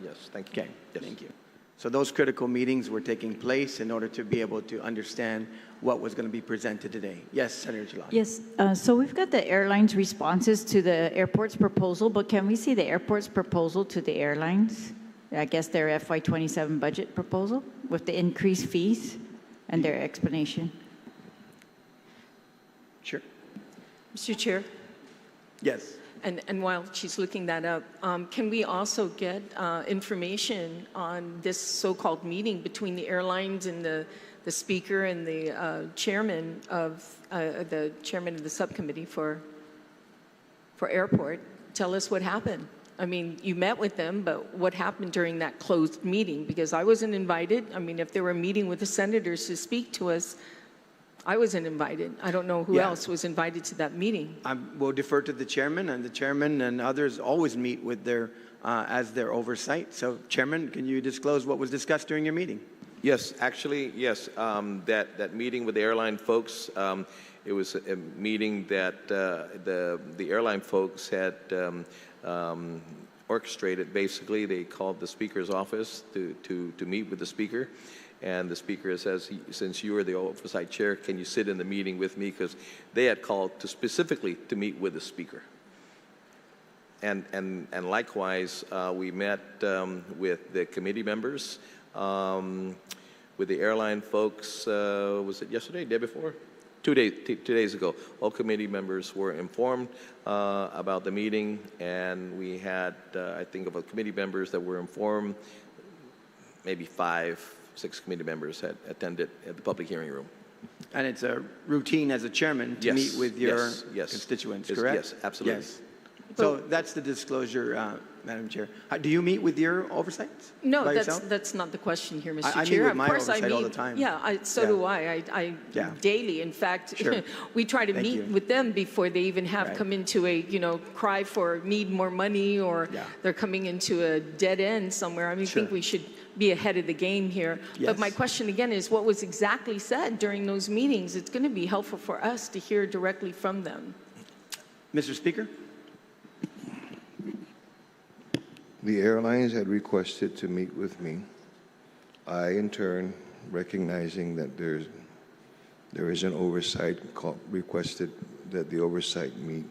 Yes, thank you. Okay, yes. Thank you. So those critical meetings were taking place in order to be able to understand what was going to be presented today. Yes, Senator Jalal. Yes, so we've got the airlines' responses to the airport's proposal, but can we see the airport's proposal to the airlines? I guess their FY27 budget proposal with the increased fees and their explanation. Sure. Mr. Chair. Yes. And while she's looking that up, can we also get information on this so-called meeting between the airlines and the speaker and the chairman of the subcommittee for airport? Tell us what happened. I mean, you met with them, but what happened during that closed meeting? Because I wasn't invited. I mean, if they were meeting with the senators to speak to us, I wasn't invited. I don't know who else was invited to that meeting. We'll defer to the chairman, and the chairman and others always meet with their, as their oversight. So, Chairman, can you disclose what was discussed during your meeting? Yes, actually, yes. That meeting with the airline folks, it was a meeting that the airline folks had orchestrated. Basically, they called the speaker's office to meet with the speaker. And the speaker says, since you are the oversight chair, can you sit in the meeting with me? Because they had called specifically to meet with the speaker. And likewise, we met with the committee members, with the airline folks, was it yesterday, day before? 2 days ago. All committee members were informed about the meeting, and we had, I think, about committee members that were informed, maybe 5-6 committee members had attended at the public hearing room. And it's a routine as a chairman to meet with your constituents, correct? Yes, absolutely. Yes. So that's the disclosure, Madam Chair. Do you meet with your oversights? No, that's not the question here, Mr. I Chair. meet with my oversight all the time. Yeah, so do I. Daily. In fact, we try to meet with them before they even have come into a, cry for need more money, or they're coming into a dead end somewhere. I mean, I think we should be ahead of the game here. But my question again is, what was exactly said during those meetings? It's going to be helpful for us to hear directly from them. Mr. Speaker? The airlines had requested to meet with me. I, in turn, recognizing that there is an oversight requested that the oversight meet.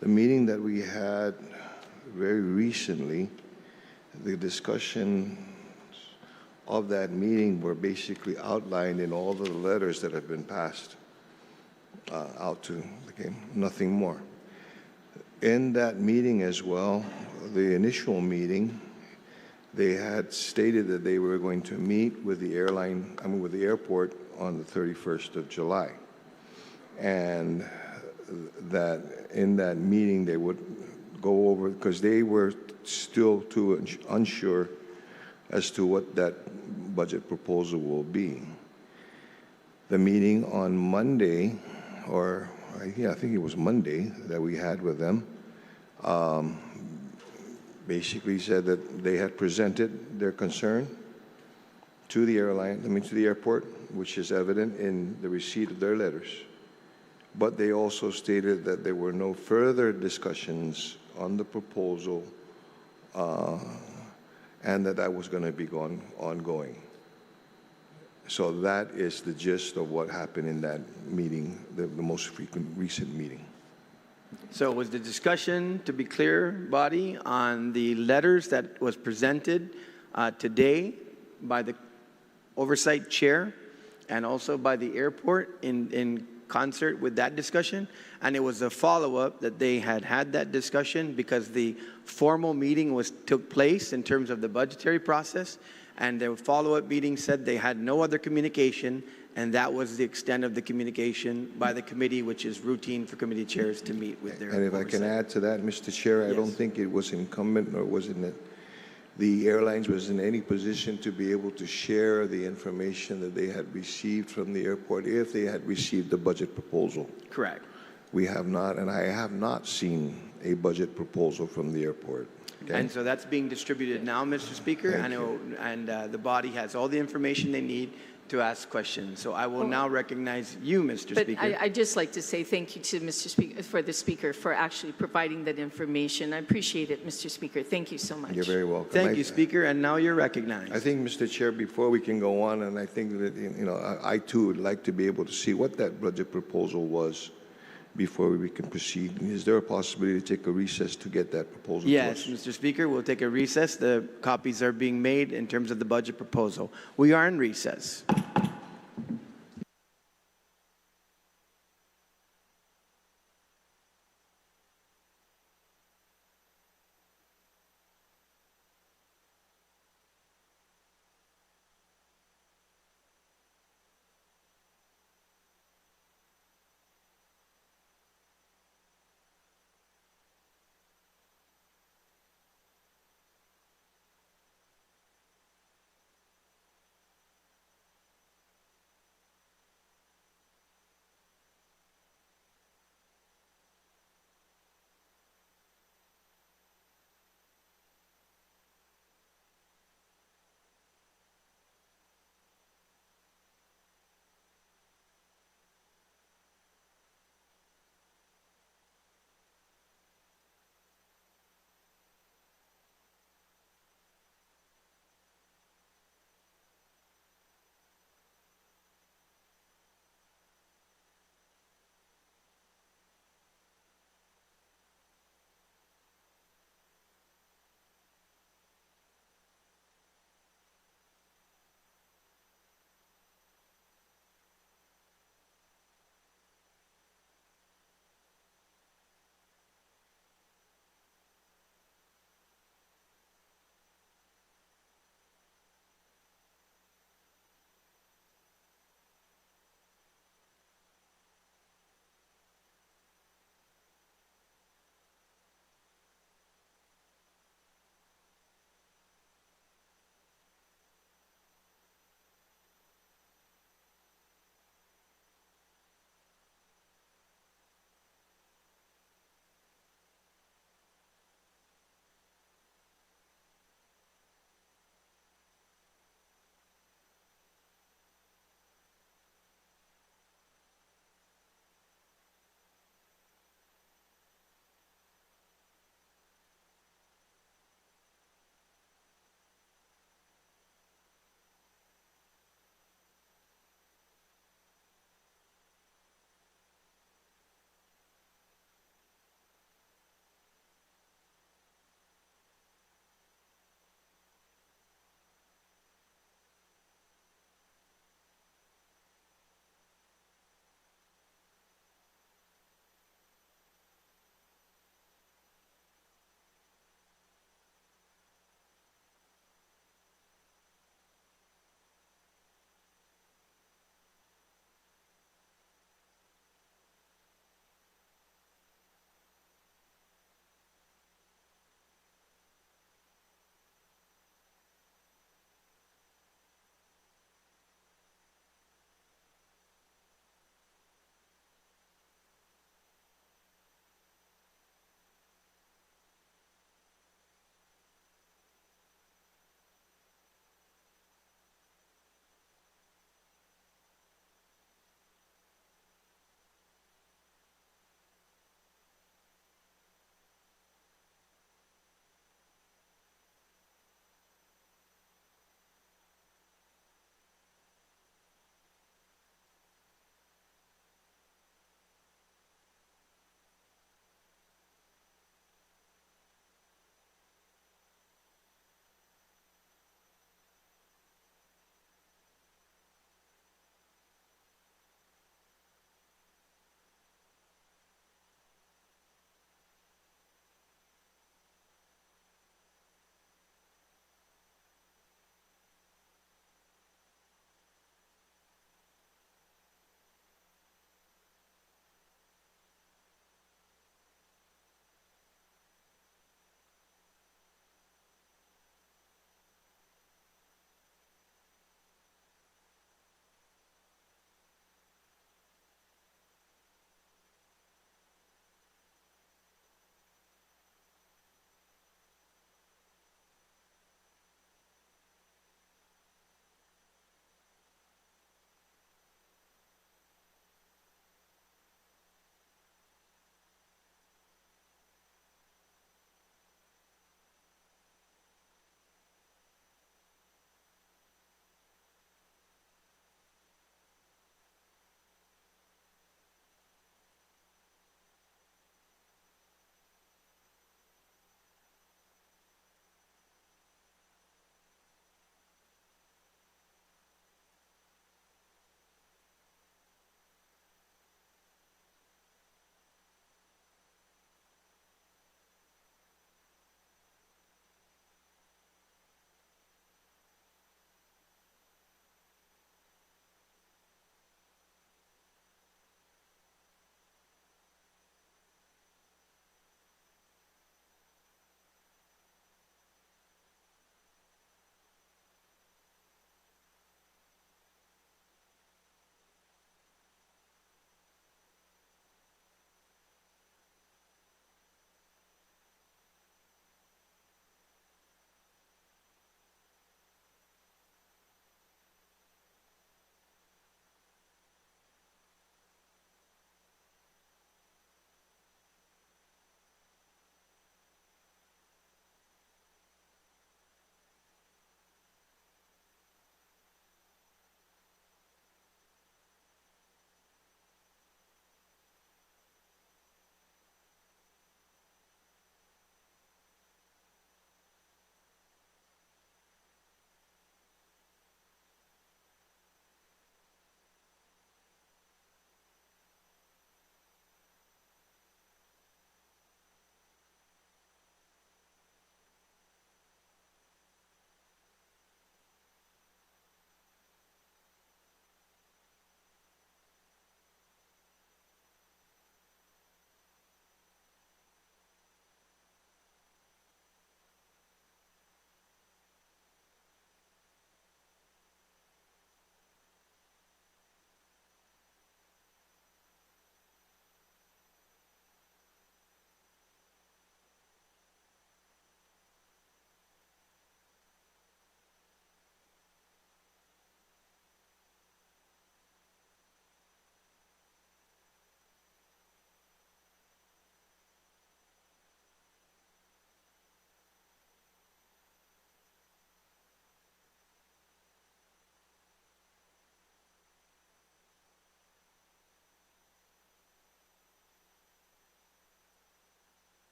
The meeting that we had very recently, the discussions of that meeting were basically outlined in all of the letters that have been passed out to the game, nothing more. In that meeting as well, the initial meeting, they had stated that they were going to meet with the with the airport on the 31st of July. And that in that meeting, they would go over, because they were still too unsure as to what that budget proposal will be. The meeting on Monday, or I think it was Monday that we had with them, basically said that they had presented their concern to the to the airport, which is evident in the receipt of their letters. But they also stated that there were no further discussions on the proposal, and that was going to be ongoing. So that is the gist of what happened in that meeting, the most recent meeting. So was the discussion, to be clear, body, on the letters that was presented today by the oversight chair and also by the airport in concert with that discussion? And it was a follow-up that they had that discussion because the formal meeting took place in terms of the budgetary process, and the follow-up meeting said they had no other communication, and that was the extent of the communication by the committee, which is routine for committee chairs to meet with their And if oversight. I can add to that, Mr. Chair, I don't think it was incumbent, or was it that the airlines was in any position to be able to share the information that they had received from the airport if they had received the budget proposal. Correct. We have not, and I have not seen a budget proposal from the airport. Okay? And so that's being distributed now, Mr. Speaker, and the body has all the information they need to ask questions. So I will now recognize you, Mr. Speaker. But I'd just like to say thank you to Mr. Speaker, for the Speaker, for actually providing that information. I appreciate it, Mr. Speaker. Thank you so much. You're very welcome. Thank you, Speaker, and now you're recognized. I think, Mr. Chair, before we can go on, and I think that, I too would like to be able to see what that budget proposal was before we can proceed. Is there a possibility to take a recess to get that proposal Yes, to us? Mr. Speaker, we'll take a recess. The copies are being made in terms of the budget proposal. We are in recess.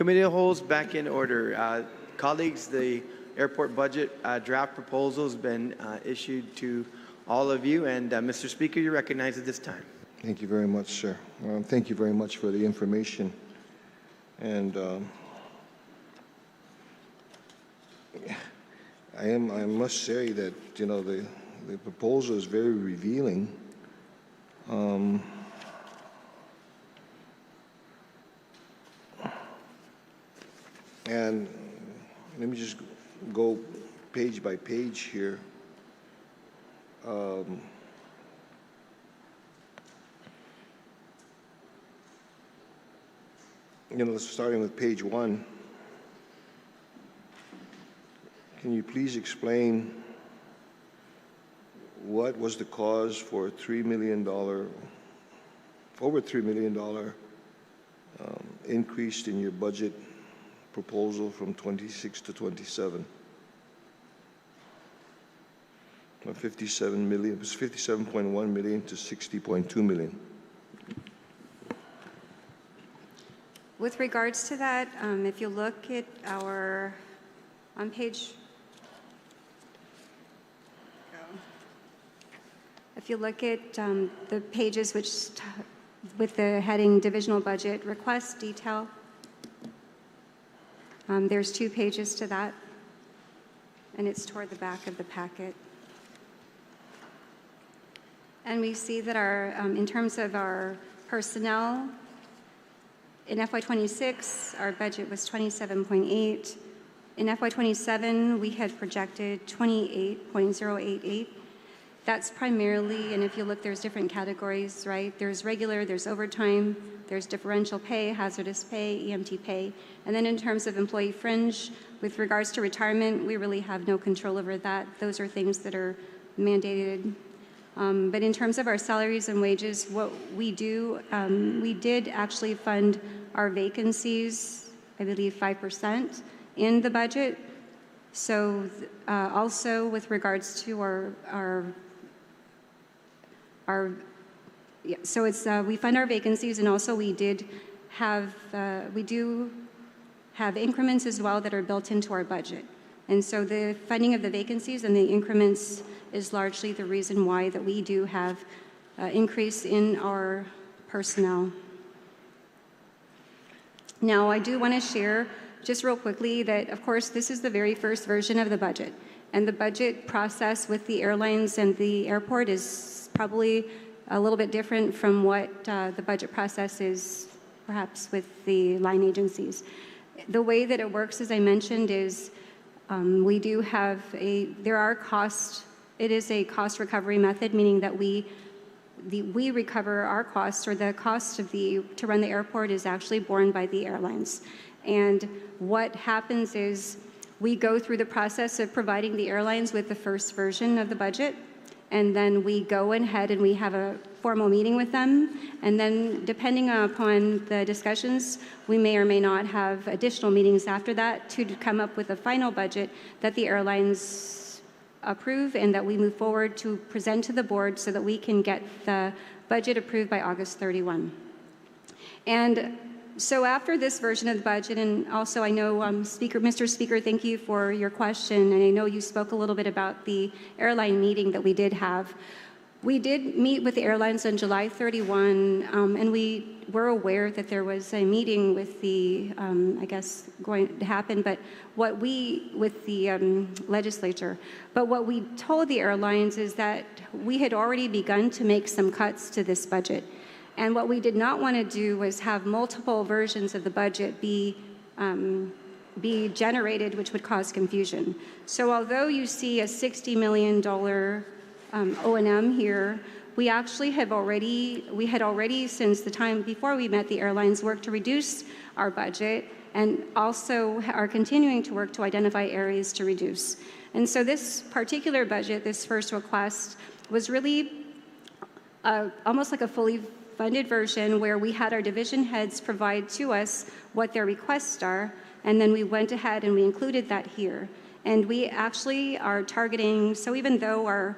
Committee of the Whole is back in order. Colleagues, the airport budget draft proposal has been issued to all of you. And Mr. Speaker, you're recognized at this time. Thank you very much, sir. Thank you very much for the information. And I must say that, you know, the proposal is very revealing. And let me just go page by page here. You know, starting with page 1, can you please explain what was the cause for over $3 million increase in your budget proposal from 26 to 27? From 57 million, it was 57.1 million to 60.2 million. With regards to that, if you look at our, on page, if you look at the pages which, with the heading Divisional Budget Request Detail, there's 2 pages to that, and it's toward the back of the packet. And we see that our, in terms of our personnel, in FY26, our budget was 27.8. In FY27, we had projected 28.088. That's primarily, and if you look, there's different categories, right? There's regular, there's overtime, there's differential pay, hazardous pay, EMT pay. And then in terms of employee fringe, with regards to retirement, we really have no control over that. Those are things that are mandated. But in terms of our salaries and wages, what we do, we did actually fund our vacancies, I believe 5% in the budget. So also with regards to so it's we fund our vacancies, and also we do have increments as well that are built into our budget. And so the funding of the vacancies and the increments is largely the reason why that we do have increase in our personnel. Now, I do want to share just real quickly that, of course, this is the very first version of the budget. And the budget process with the airlines and the airport is probably a little bit different from what the budget process is perhaps with the line agencies. The way that it works, as I mentioned, is we do have it is a cost recovery method, meaning that we recover our costs, or the cost of to run the airport is actually borne by the airlines. And what happens is we go through the process of providing the airlines with the first version of the budget, and then we go ahead and we have a formal meeting with them, and then depending upon the discussions, we may or may not have additional meetings after that to come up with a final budget that the airlines approve and that we move forward to present to the board so that we can get the budget approved by August 31. And so after this version of the budget, and also I know Mr. Speaker, thank you for your question, and I know you spoke a little bit about the airline meeting that we did have. We did meet with the airlines on July 31, and we were aware that there was a meeting with the, I guess, going to happen, but with the legislature. But what we told the airlines is that we had already begun to make some cuts to this budget. And what we did not want to do was have multiple versions of the budget be generated, which would cause confusion. So although you see a $60 million O&M here, we actually had already, since the time before we met the airlines, worked to reduce our budget, and also are continuing to work to identify areas to reduce. And so this particular budget, this first request, was really almost like a fully funded version where we had our division heads provide to us what their requests are, and then we went ahead and we included that here. And we actually are targeting, so even though our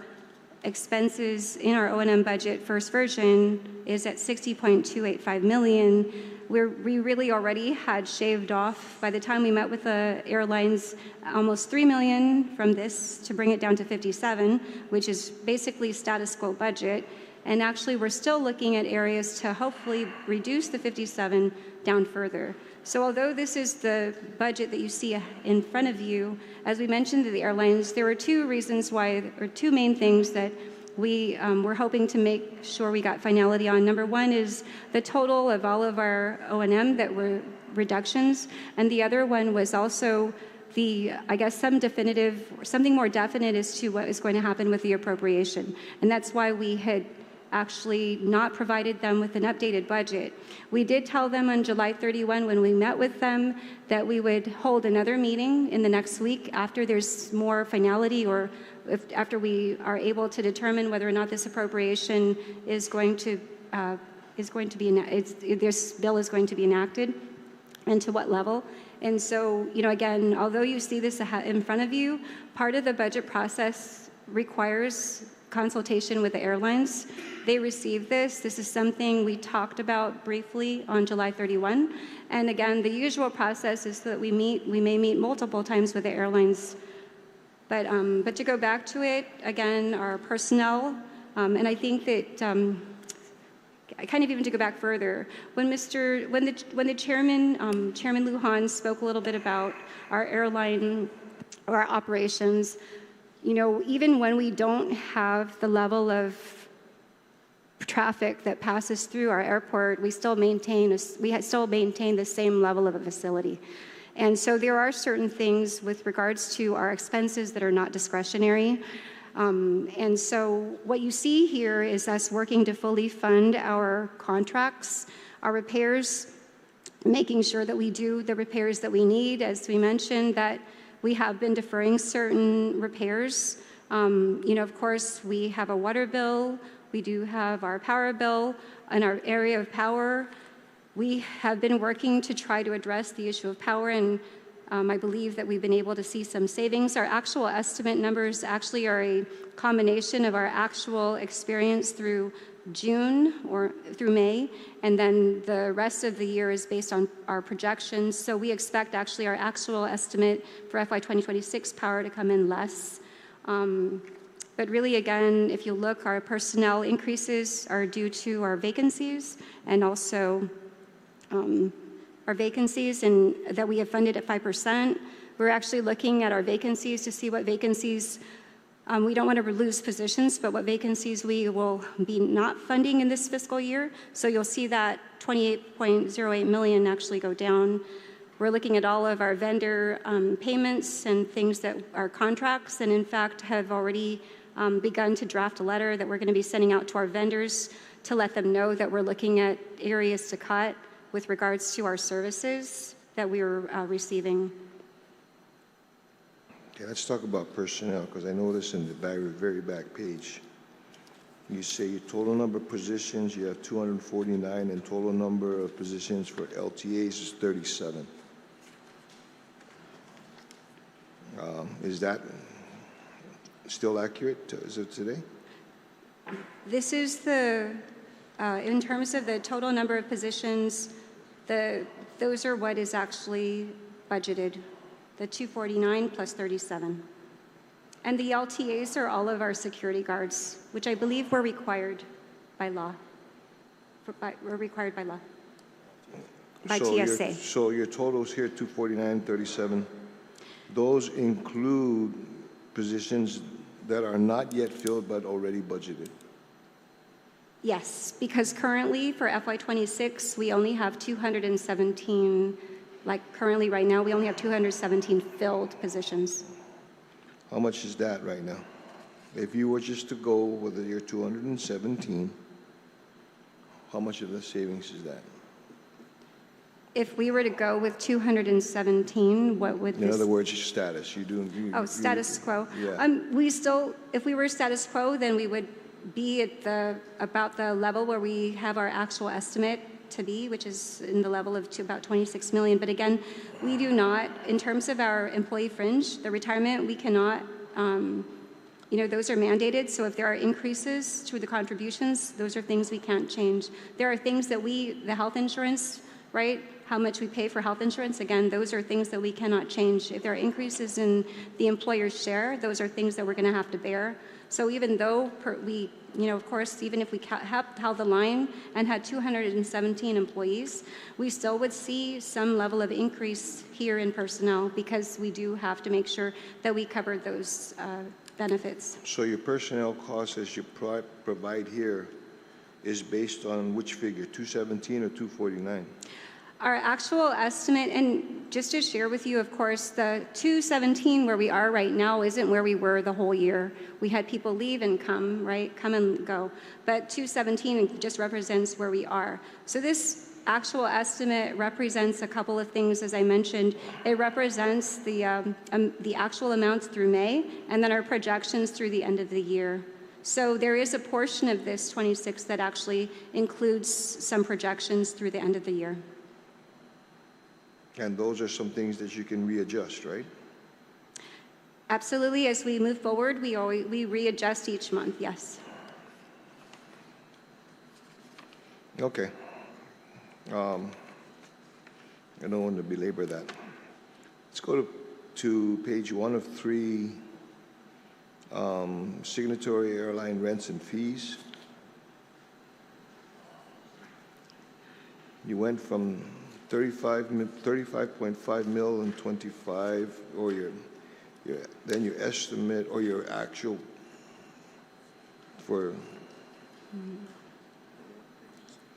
expenses in our O&M budget first version is at 60.285 million. We really already had shaved off, by the time we met with the airlines, almost 3 million from this to bring it down to 57, which is basically status quo budget. And actually, we're still looking at areas to hopefully reduce the 57 down further. So although this is the budget that you see in front of you, as we mentioned to the airlines, there were two reasons why, or two main things that we were hoping to make sure we got finality on. Number one is the total of all of our O&M that were reductions, and the other one was also I guess something more definite as to what is going to happen with the appropriation. And that's why we had actually not provided them with an updated budget. We did tell them on July 31 when we met with them that we would hold another meeting in the next week after there's more finality, or after we are able to determine whether or not this appropriation is going to be this bill is going to be enacted, and to what level. And so, again, although you see this in front of you, part of the budget process requires consultation with the airlines. They received this. This is something we talked about briefly on July 31. And again, the usual process is that we may meet multiple times with the airlines. But to go back to it, again, our personnel, and I think that I kind of even to go back further, when the chairman, Chairman GUHNS, spoke a little bit about our airline or our operations, even when we don't have the level of traffic that passes through our airport, we still maintain the same level of a facility. And so there are certain things with regards to our expenses that are not discretionary. And so what you see here is us working to fully fund our contracts, our repairs, making sure that we do the repairs that we need. As we mentioned, that we have been deferring certain repairs. Of course, we have a water bill. We do have our power bill. In our area of power, we have been working to try to address the issue of power, and I believe that we've been able to see some savings. Our actual estimate numbers actually are a combination of our actual experience through June or through May, and then the rest of the year is based on our projections. So we expect actually our actual estimate for FY 2026 power to come in less. But really, again, if you look, our personnel increases are due to our vacancies, and also our vacancies and that we have funded at 5%. We're actually looking at our vacancies to see what vacancies, we don't want to lose positions, but what vacancies we will be not funding in this fiscal year. So you'll see that 28.08 million actually go down. We're looking at all of our vendor payments and things that are contracts, and in fact have already begun to draft a letter that we're going to be sending out to our vendors to let them know that we're looking at areas to cut with regards to our services that we are receiving. Okay, let's talk about personnel, because I noticed in the very back page, you say your total number of positions, you have 249, and total number of positions for LTAs is 37. Is that still accurate as of today? This is in terms of the total number of positions, those are what is actually budgeted, the 249 plus 37. And the LTAs are all of our security guards, which I believe were required by law. Were required by law, by TSA. So your totals here, 249, 37, those include positions that are not yet filled but already budgeted? Yes, because currently for FY26, we only have 217, currently right now, we only have 217 filled positions. How much is that right now? If you were just to go with your 217, how much of the savings is that? If we were to go with 217, what would In other words, your status. Status quo. Yeah. If we were status quo, then we would be at about the level where we have our actual estimate to be, which is in the level of about 26 million. But again, we do not, in terms of our employee fringe, the retirement, we cannot those are mandated. So if there are increases to the contributions, those are things we can't change. There are things that the health insurance, right? How much we pay for health insurance, again, those are things that we cannot change. If there are increases in the employer's share, those are things that we're going to have to bear. So even though of course, even if we held the line and had 217 employees, we still would see some level of increase here in personnel because we do have to make sure that we cover those benefits. So your personnel costs as you provide here is based on which figure, 217 or 249? Our actual estimate, and just to share with you, of course, the 217 where we are right now isn't where we were the whole year. We had people leave and come, right? Come and go. But 217 just represents where we are. So this actual estimate represents a couple of things, as I mentioned. It represents the actual amounts through May, and then our projections through the end of the year. So there is a portion of this 26 that actually includes some projections through the end of the year. And those are some things that you can readjust, right? Absolutely. As we move forward, we readjust each month, yes. Okay. I don't want to belabor that. Let's go to page 1 of 3, signatory airline rents and fees. You went from 35.5 mil in 25, or then your estimate or your actual for.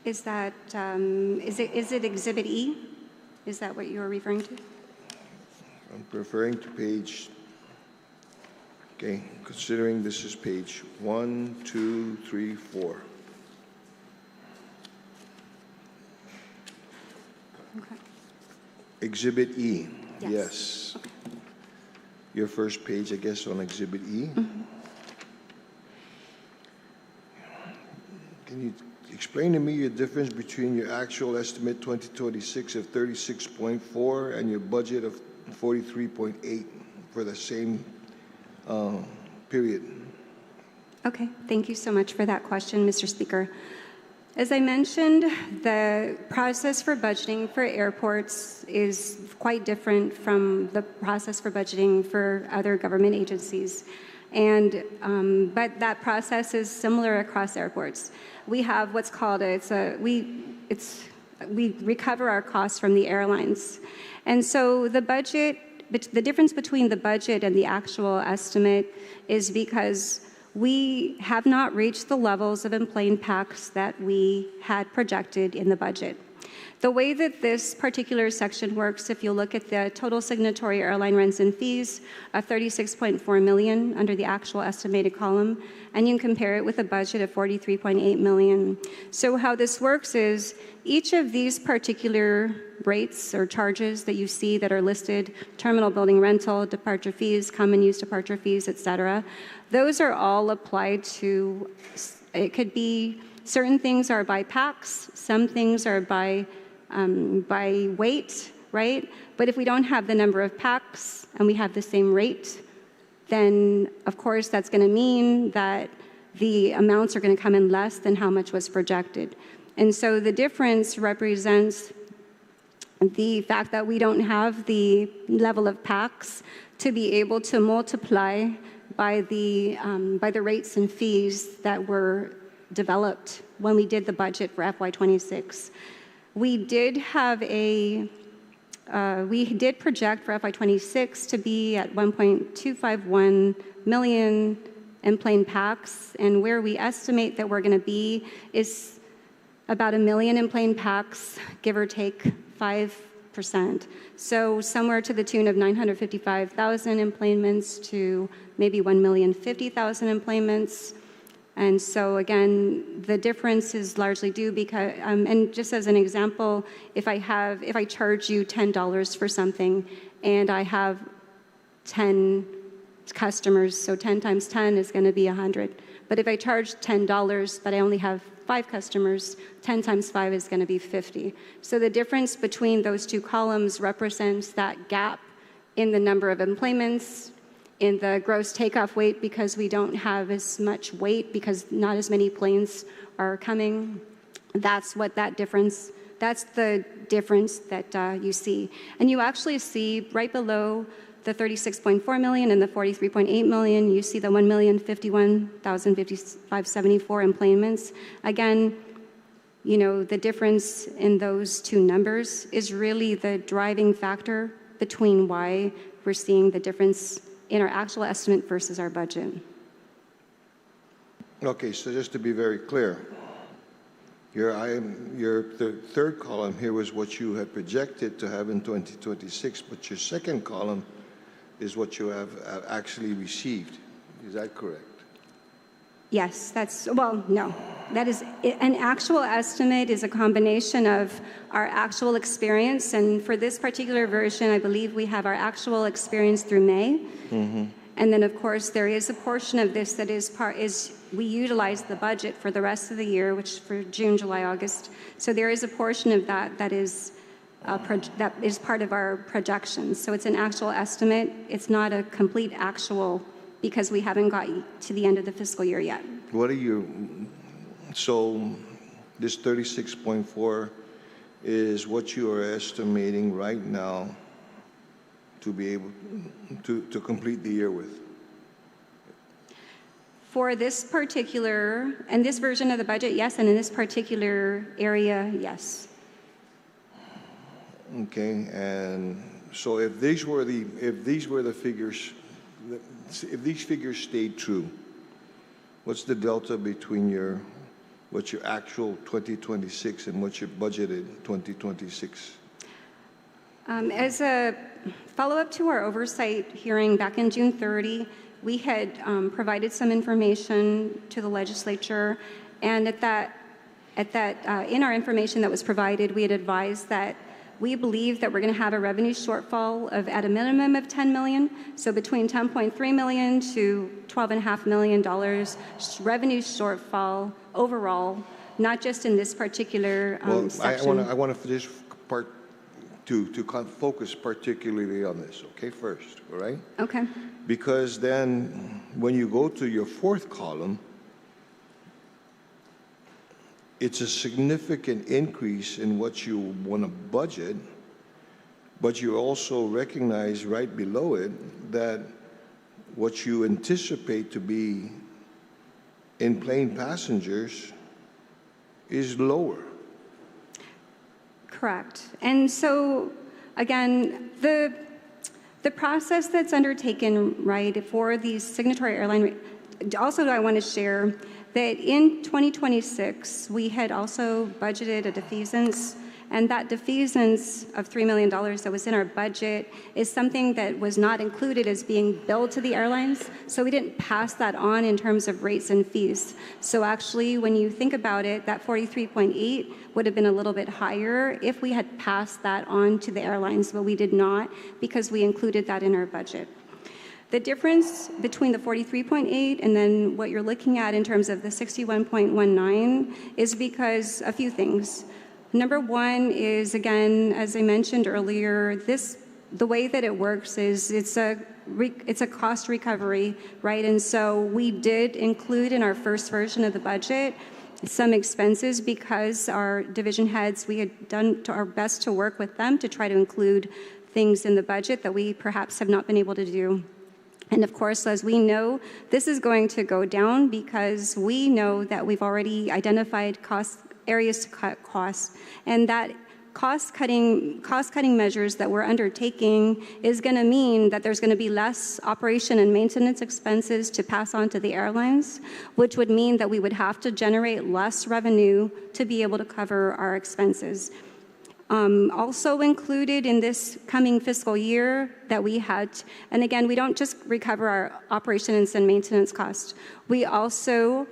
Is that is it Exhibit E? Is that what you are referring to? I'm referring to page. Okay, considering this is page 1, 2, 3, 4. Okay. Exhibit E. Yes. Yes. Okay. Your first page, I guess, on Exhibit E. Mm-hmm. Can you explain to me your difference between your actual estimate 2026 of 36.4 and your budget of 43.8 for the same period? Okay, thank you so much for that question, Mr. Speaker. As I mentioned, the process for budgeting for airports is quite different from the process for budgeting for other government agencies. And, but that process is similar across airports. We have what's called, we recover our costs from the airlines. And so the budget, the difference between the budget and the actual estimate is because we have not reached the levels of enplaned packs that we had projected in the budget. The way that this particular section works, if you look at the total signatory airline rents and fees of $36.4 million under the actual estimated column, and you can compare it with a budget of $43.8 million. So how this works is each of these particular rates or charges that you see that are listed, terminal building rental, departure fees, common use departure fees, et cetera, those are all applied to, it could be, certain things are by packs, some things are by weight, right? But if we don't have the number of packs and we have the same rate, then of course that's going to mean that the amounts are going to come in less than how much was projected. And so the difference represents the fact that we don't have the level of packs to be able to multiply by the rates and fees that were developed when we did the budget for FY26. We did have we did project for FY26 to be at 1.251 million enplaned packs, and where we estimate that we're going to be is about 1 million enplaned packs, give or take 5%. So somewhere to the tune of 955,000 employments to maybe 1,050,000 employments. And so again, the difference is largely due because, and just as an example, if I charge you $10 for something and I have 10 customers, so 10 times 10 is going to be 100. But if I charge $10 but I only have 5 customers, 10 times 5 is going to be 50. So the difference between those two columns represents that gap in the number of employments in the gross takeoff weight because we don't have as much weight because not as many planes are coming. That's what that difference, that's the difference that you see. And you actually see right below the 36.4 million and the 43.8 million, you see the 1,051,574 employments. Again, you know, the difference in those two numbers is really the driving factor between why we're seeing the difference in our actual estimate versus our budget. Okay, so just to be very clear, the third column here was what you had projected to have in 2026, but your second column is what you have actually received. Is that correct? Yes, that's, well, no. That is, an actual estimate is a combination of our actual experience, and for this particular version, I believe we have our actual experience through May. Mm-hmm. And then, of course, there is a portion of this that is we utilize the budget for the rest of the year, which for June, July, August. So there is a portion of that is part of our projections. So it's an actual estimate. It's not a complete actual because we haven't got to the end of the fiscal year yet. What are you, so this 36.4 is what you are estimating right now to be able to complete the year with? For this particular, and this version of the budget, yes, and in this particular area, yes. Okay, and so if these were the figures, if these figures stayed true, what's the delta between what's your actual 2026 and what's your budgeted 2026? As a follow-up to our oversight hearing back in June 30, we had provided some information to the legislature, and in our information that was provided, we had advised that we believe that we're going to have a revenue shortfall of at a minimum of $10 million, so between $10.3 million to $12.5 million revenue shortfall overall, not just in this particular section. I want to this part to focus particularly on this, okay, first, all right? Okay. Because then when you go to your fourth column, it's a significant increase in what you want to budget, but you also recognize right below it that what you anticipate to be in plane passengers is lower. Correct. And so, again, the process that's undertaken, right, for these signatory airline, also I want to share that in 2026, we had also budgeted a defeasance, and that defeasance of $3 million that was in our budget is something that was not included as being billed to the airlines, so we didn't pass that on in terms of rates and fees. So actually, when you think about it, that 43.8 would have been a little bit higher if we had passed that on to the airlines, but we did not because we included that in our budget. The difference between the 43.8 and then what you're looking at in terms of the 61.19 is because a few things. Number one is, again, as I mentioned earlier, the way that it works is it's a cost recovery, right? And so we did include in our first version of the budget some expenses because our division heads, we had done our best to work with them to try to include things in the budget that we perhaps have not been able to do. And of course, as we know, this is going to go down because we know that we've already identified areas to cut costs, and that cost-cutting measures that we're undertaking is going to mean that there's going to be less operation and maintenance expenses to pass on to the airlines, which would mean that we would have to generate less revenue to be able to cover our expenses. Also included in this coming fiscal year that we had, and again, we don't just recover our operations and maintenance costs, we also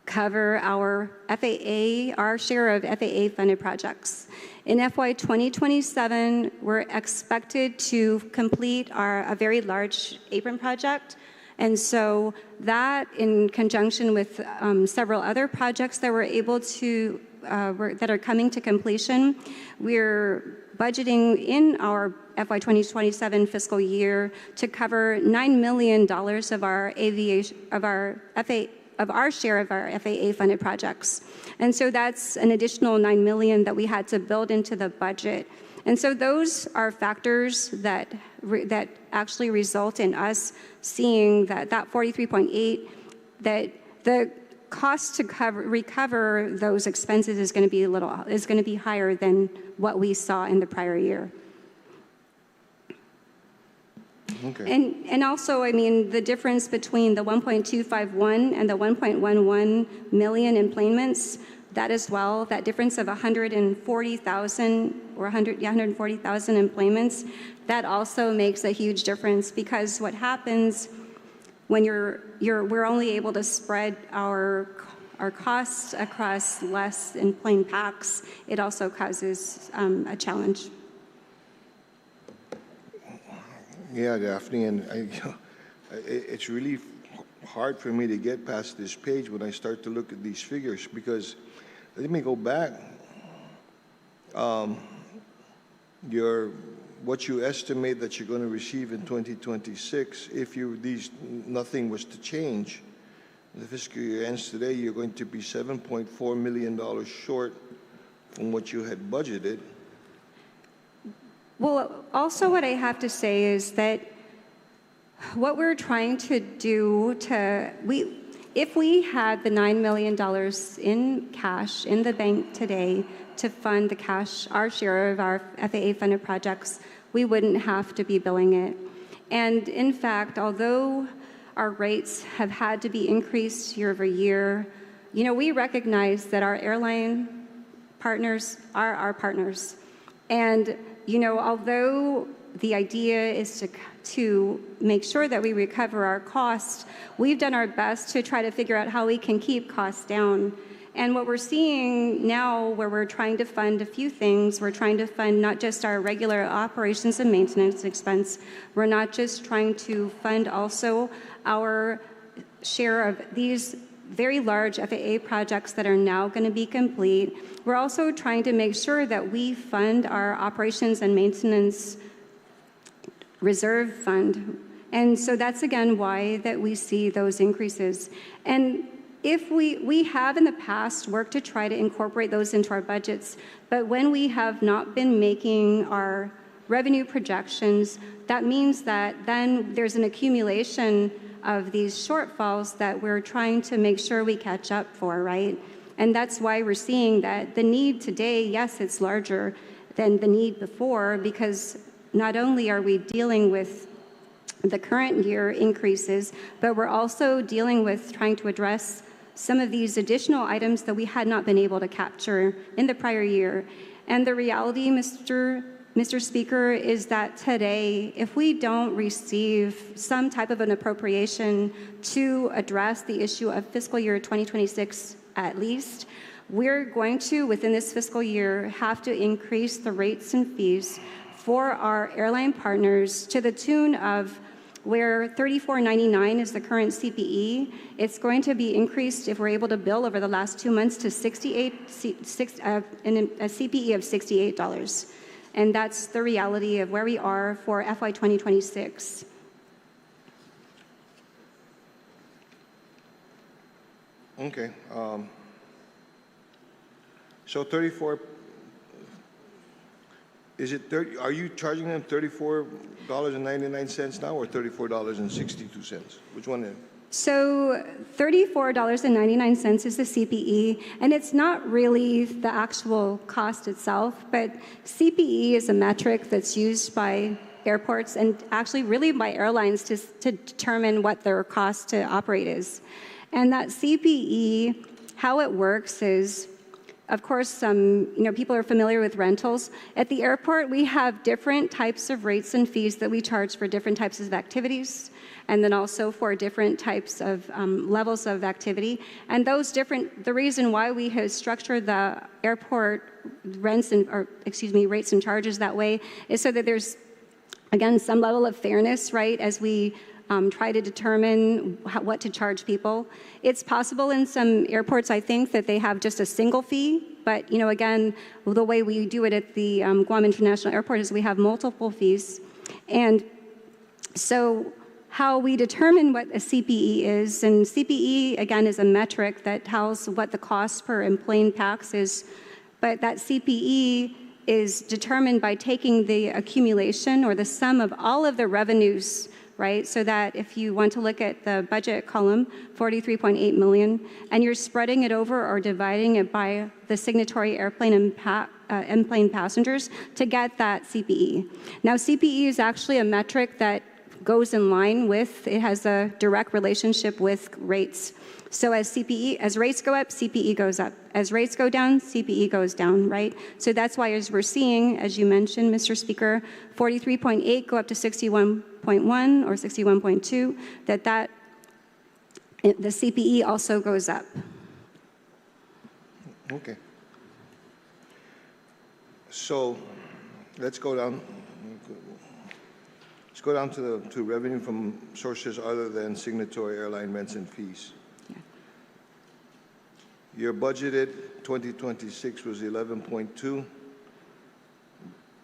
cover our FAA, our share of FAA funded projects. In FY 2027, we're expected to complete a very large apron project. And so that, in conjunction with several other projects that we're able to that are coming to completion, we're budgeting in our FY 2027 fiscal year to cover $9 million of our aviation, of our share of our FAA funded projects. And so that's an additional $9 million that we had to build into the budget. And so those are factors that actually result in us seeing that 43.8, that the cost to recover those expenses is going to be higher than what we saw in the prior year. Okay. And also, I mean, the difference between the 1.251 and the 1.11 million enplanements, that as well, that difference of 140,000 or 140,000 enplanements, that also makes a huge difference, because what happens when we're only able to spread our costs across less enplane packs, it also causes a challenge. Yeah, Daphne, and it's really hard for me to get past this page when I start to look at these figures, because let me go back. What you estimate that you're going to receive in 2026, if nothing was to change, the fiscal year ends today, you're going to be $7.4 million short from what you had budgeted. Well, also what I have to say is that what we're trying to do if we had the $9 million in cash in the bank today to fund our share of our FAA funded projects, we wouldn't have to be billing it. And in fact, although our rates have had to be increased year over year, we recognize that our airline partners are our partners. And although the idea is to make sure that we recover our costs, we've done our best to try to figure out how we can keep costs down. And what we're seeing now, where we're trying to fund a few things, we're trying to fund not just our regular operations and maintenance expense, we're not just trying to fund also our share of these very large FAA projects that are now going to be complete. We're also trying to make sure that we fund our operations and maintenance reserve fund. And so that's again why that we see those increases. And if we have in the past worked to try to incorporate those into our budgets, but when we have not been making our revenue projections, that means that then there's an accumulation of these shortfalls that we're trying to make sure we catch up for, right? And that's why we're seeing that the need today, yes, it's larger than the need before, because not only are we dealing with the current year increases, but we're also dealing with trying to address some of these additional items that we had not been able to capture in the prior year. And the reality, Mr. Speaker, is that today, if we don't receive some type of an appropriation to address the issue of fiscal year 2026 at least, we're going to, within this fiscal year, have to increase the rates and fees for our airline partners to the tune of where $34.99 is the current CPE. It's going to be increased if we're able to bill over the last 2 months to a CPE of $68. And that's the reality of where we are for FY 2026. Okay. So 34. Is it 30? Are you charging them $34.99 now, or $34.62? Which one is it? So $34.99 is the CPE, and it's not really the actual cost itself, but CPE is a metric that's used by airports and actually really by airlines to determine what their cost to operate is. And that CPE, how it works is, of course, people are familiar with rentals. At the airport, we have different types of rates and fees that we charge for different types of activities, and then also for different types of levels of activity. And the reason why we have structured the airport rates and charges that way is so that there's, again, some level of fairness, right, as we try to determine what to charge people. It's possible in some airports, I think, that they have just a single fee, But, you know, again, the way we do it at the Guam International Airport is we have multiple fees. And so how we determine what a CPE is, and CPE, again, is a metric that tells what the cost per plane pax is, but that CPE is determined by taking the accumulation or the sum of all of the revenues, right? So that if you want to look at the budget column, 43.8 million, and you're spreading it over or dividing it by the signatory airplane and plane passengers to get that CPE. Now, CPE is actually a metric that goes in line with, it has a direct relationship with rates. So as rates go up, CPE goes up. As rates go down, CPE goes down, right? So that's why as we're seeing, as you mentioned, Mr. Speaker, 43.8 go up to 61.1 or 61.2, the CPE also goes up. Okay. So let's go down. Let's go down to revenue from sources other than signatory airline rents and fees. Yeah. Your budgeted 2026 was 11.2,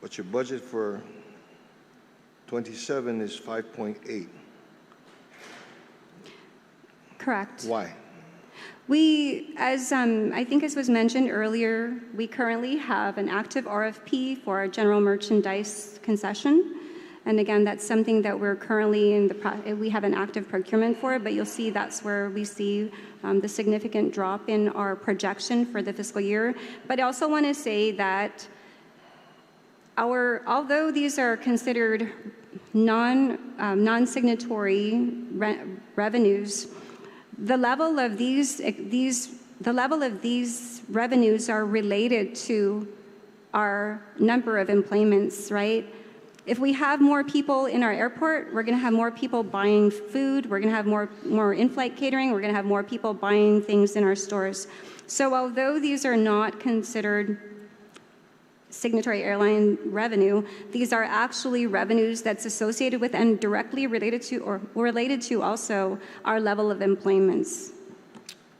but your budget for 27 is 5.8. Correct. Why? We, as I think as was mentioned earlier, we currently have an active RFP for our general merchandise concession. And again, that's something that we're currently we have an active procurement for, but you'll see that's where we see the significant drop in our projection for the fiscal year. But I also want to say that although these are considered non-signatory revenues, the level of these revenues are related to our number of employments, right? If we have more people in our airport, we're going to have more people buying food, we're going to have more in-flight catering, we're going to have more people buying things in our stores. So although these are not considered signatory airline revenue, these are actually revenues that's associated with and directly related to also our level of employments.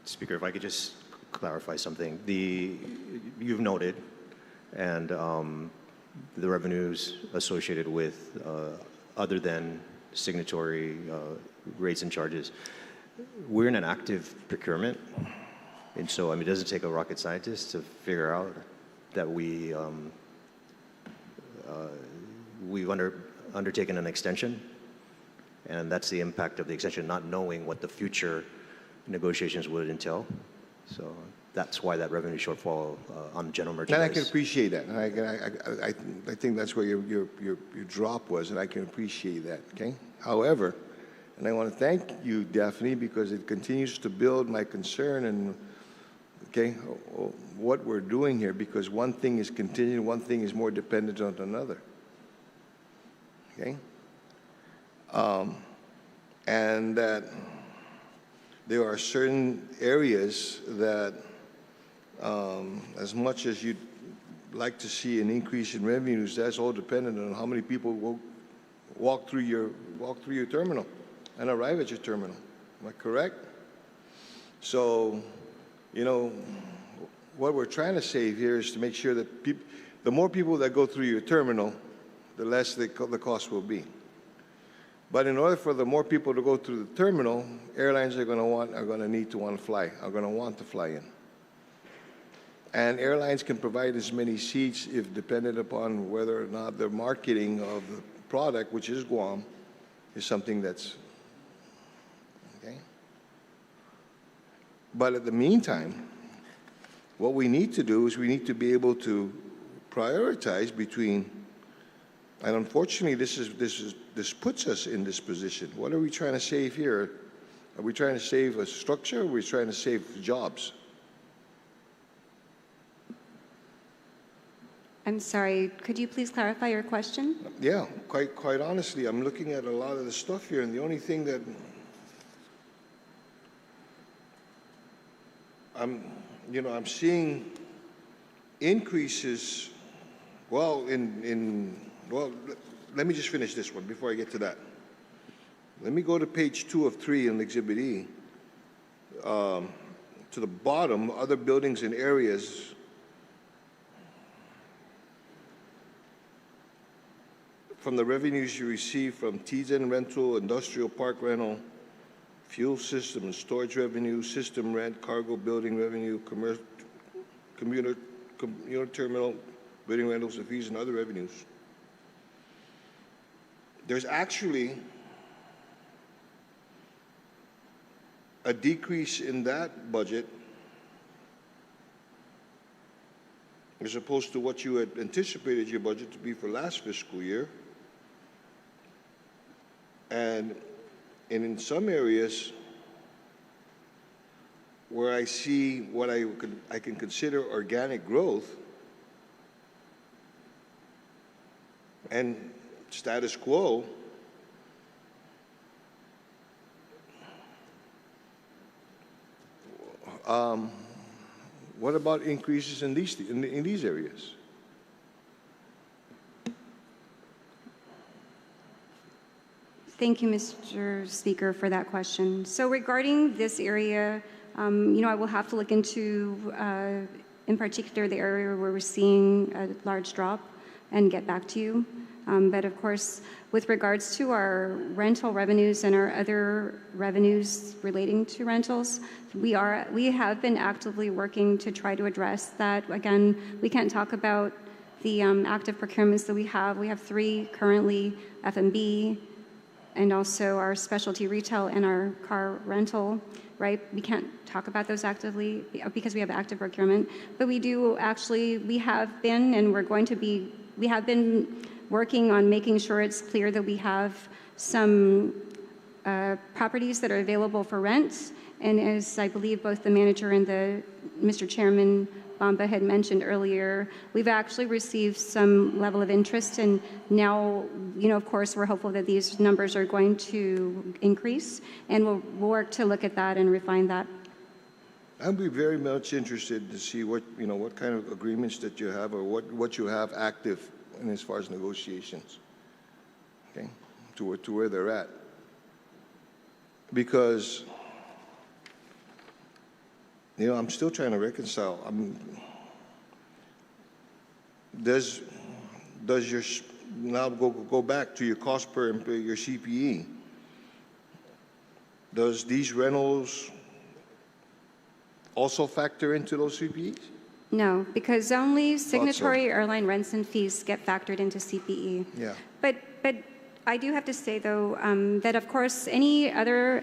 Speaker, if I could just clarify something. You've noted, and the revenues associated with other than signatory rates and charges. We're in an active procurement, and so I mean, it doesn't take a rocket scientist to figure out that we've undertaken an extension, and that's the impact of the extension, not knowing what the future negotiations would entail. So that's why that revenue shortfall on general merchandise. And I can appreciate that. And I think that's where your drop was, and I can appreciate that, okay? However, and I want to thank you, Daphne, because it continues to build my concern and, okay, what we're doing here, because one thing is contingent, one thing is more dependent on another, okay? And that there are certain areas that as much as you'd like to see an increase in revenues, that's all dependent on how many people will walk through your terminal and arrive at your terminal. Am I correct? So, you know, what we're trying to save here is to make sure that the more people that go through your terminal, the less the cost will be. But in order for the more people to go through the terminal, airlines are going to want to fly in. And airlines can provide as many seats if dependent upon whether or not the marketing of the product, which is Guam, is something that's, okay? But in the meantime, what we need to do is we need to be able to prioritize between, and unfortunately this puts us in this position. What are we trying to save here? Are we trying to save a structure, or are we trying to save jobs? I'm sorry, could you please clarify your question? Yeah, quite honestly, I'm looking at a lot of the stuff here, and the only thing that I'm seeing increases. Well, let me just finish this one before I get to that. Let me go to page 2 of 3 in Exhibit E. To the bottom, other buildings and areas, from the revenues you receive from T-Zen rental, industrial park rental, fuel system and storage revenue, system rent, cargo building revenue, commuter terminal building rentals and fees, and other revenues. There's actually a decrease in that budget as opposed to what you had anticipated your budget to be for last fiscal year. And in some areas where I see what I can consider organic growth and status quo, what about increases in these areas? Thank you, Mr. Speaker, for that question. So regarding this area, I will have to look into, in particular, the area where we're seeing a large drop and get back to you. But of course, with regards to our rental revenues and our other revenues relating to rentals, we have been actively working to try to address that. Again, we can't talk about the active procurements that we have. We have 3 currently, F&B, and also our specialty retail and our car rental, right? We can't talk about those actively because we have active procurement, but we have been working on making sure it's clear that we have some properties that are available for rent. And as I believe both the manager and Mr. Chairman Bamba had mentioned earlier, we've actually received some level of interest, and now, of course, we're hopeful that these numbers are going to increase, and we'll work to look at that and refine that. I'd be very much interested to see what kind of agreements that you have, or what you have active in as far as negotiations, okay, to where they're at. Because I'm still trying to reconcile. Does your, now go back to your cost per your CPE? Does these rentals also factor into those CPEs? No, because only signatory airline rents and fees get factored into CPE. Yeah. But I do have to say, though, that of course any other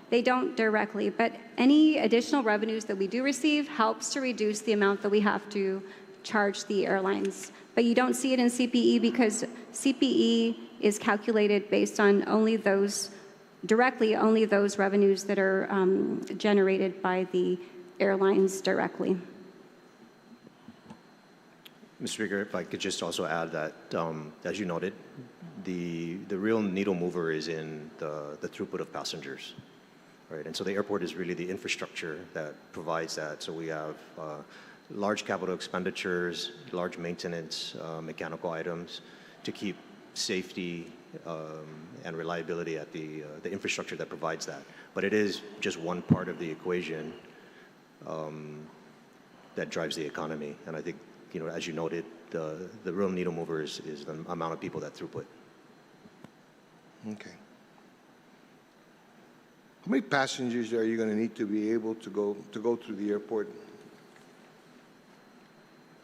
they don't directly, but any additional revenues that we do receive helps to reduce the amount that we have to charge the airlines. But you don't see it in CPE because CPE is calculated based on only those revenues that are generated by the airlines directly. Mr. Speaker, if I could just also add that, as you noted, the real needle mover is in the throughput of passengers, right? And so the airport is really the infrastructure that provides that. So we have large capital expenditures, large maintenance, mechanical items to keep safety and reliability at the infrastructure that provides that. But it is just one part of the equation that drives the economy. And I think, as you noted, the real needle mover is the amount of people that throughput. Okay. How many passengers are you going to need to be able to go through the airport